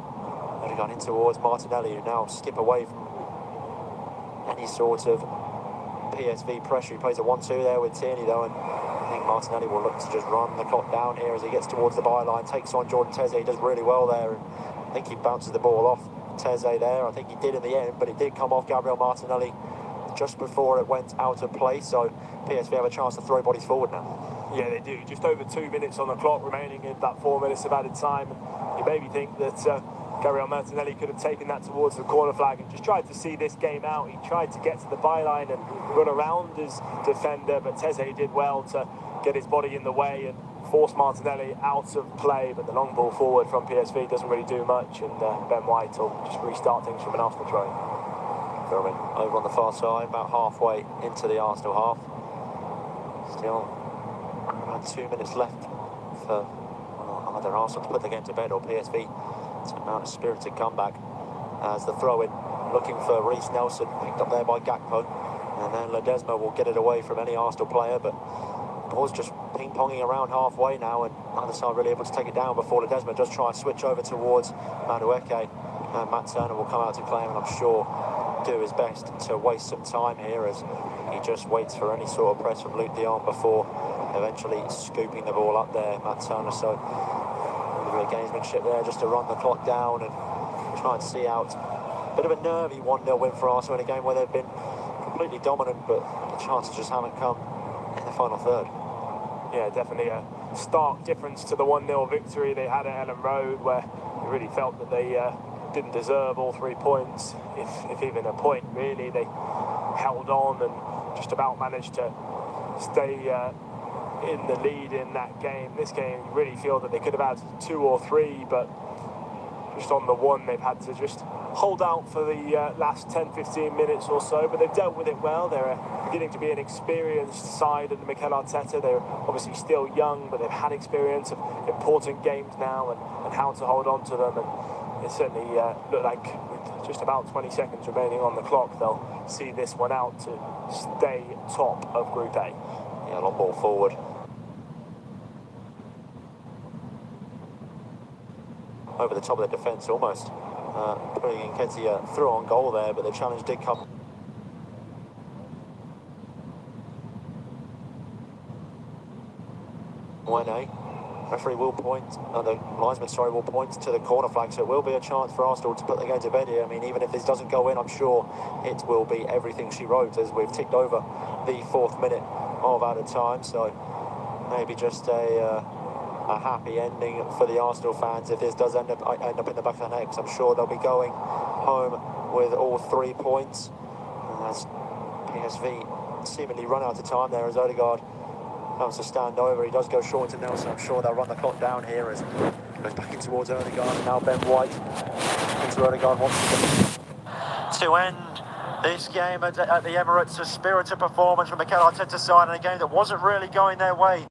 Ødegaard in towards Martinelli, who now skip away from any sort of PSV pressure. He plays a 1-2 there with Tierney though, and I think Martinelli will look to just run the clock down here as he gets towards the byline, takes on Jordan Teze. He does really well there, and I think he bounces the ball off Teze there. I think he did in the end, but it did come off Gabriel Martinelli just before it went out of play, so PSV have a chance to throw bodies forward now. Yeah, they do. Just over 2 minutes on the clock remaining in that 4 minutes of added time. You maybe think that Gabriel Martinelli could have taken that towards the corner flag and just tried to see this game out. He tried to get to the byline and run around his defender, but Teze did well to get his body in the way and force Martinelli out of play. But the long ball forward from PSV doesn't really do much, and Ben White will just restart things from an Arsenal throw. Throw-in over on the far side, about halfway into the Arsenal half. Still around 2 minutes left for either Arsenal to put the game to bed or PSV to mount a spirited comeback, as the throw-in looking for Reece Nelson, picked up there by Gakpo, and then Ledesma will get it away from any Arsenal player, but the ball's just ping-ponging around halfway now, and neither side really able to take it down before Ledesma does try and switch over towards Madueke, and Matt Turner will come out to claim, and I'm sure do his best to waste some time here as he just waits for any sort of press from Luke de Jong before eventually scooping the ball up there, Matt Turner. So a bit of gamesmanship there just to run the clock down and try and see out. Bit of a nervy 1-0 win for Arsenal in a game where they've been completely dominant, but the chances just haven't come in the final third. Yeah, definitely a stark difference to the 1-0 victory they had at Ellen Road, where they really felt that they didn't deserve all 3 points, if even a point really. They held on and just about managed to stay in the lead in that game. This game, you really feel that they could have had 2 or 3, but just on the one they've had to just hold out for the last 10-15 minutes or so, but they've dealt with it well. They're beginning to be an experienced side under Mikel Arteta. They're obviously still young, but they've had experience of important games now and how to hold on to them, and it certainly looked like with just about 20 seconds remaining on the clock, they'll see this one out to stay top of Group A. Yeah, long ball forward. Over the top of the defence almost, putting Nketiah through on goal there, but the challenge did come. Wene referee will point, the linesman, sorry, will point to the corner flag, so it will be a chance for Arsenal to put the game to bed here. I mean, even if this doesn't go in, I'm sure it will be everything she wrote, as we've ticked over the 4th minute of added time. So maybe just a happy ending for the Arsenal fans if this does end up in the back of the net, because I'm sure they'll be going home with all 3 points. As PSV seemingly run out of time there, as Odegaard comes to stand over. He does go short to Nelson. I'm sure they'll run the clock down here as he goes back in towards Odegaard, and now Ben White into Odegaard once again. To end this game at the Emirates, a spirited performance from Mikel Arteta's side in a game that wasn't really going their way.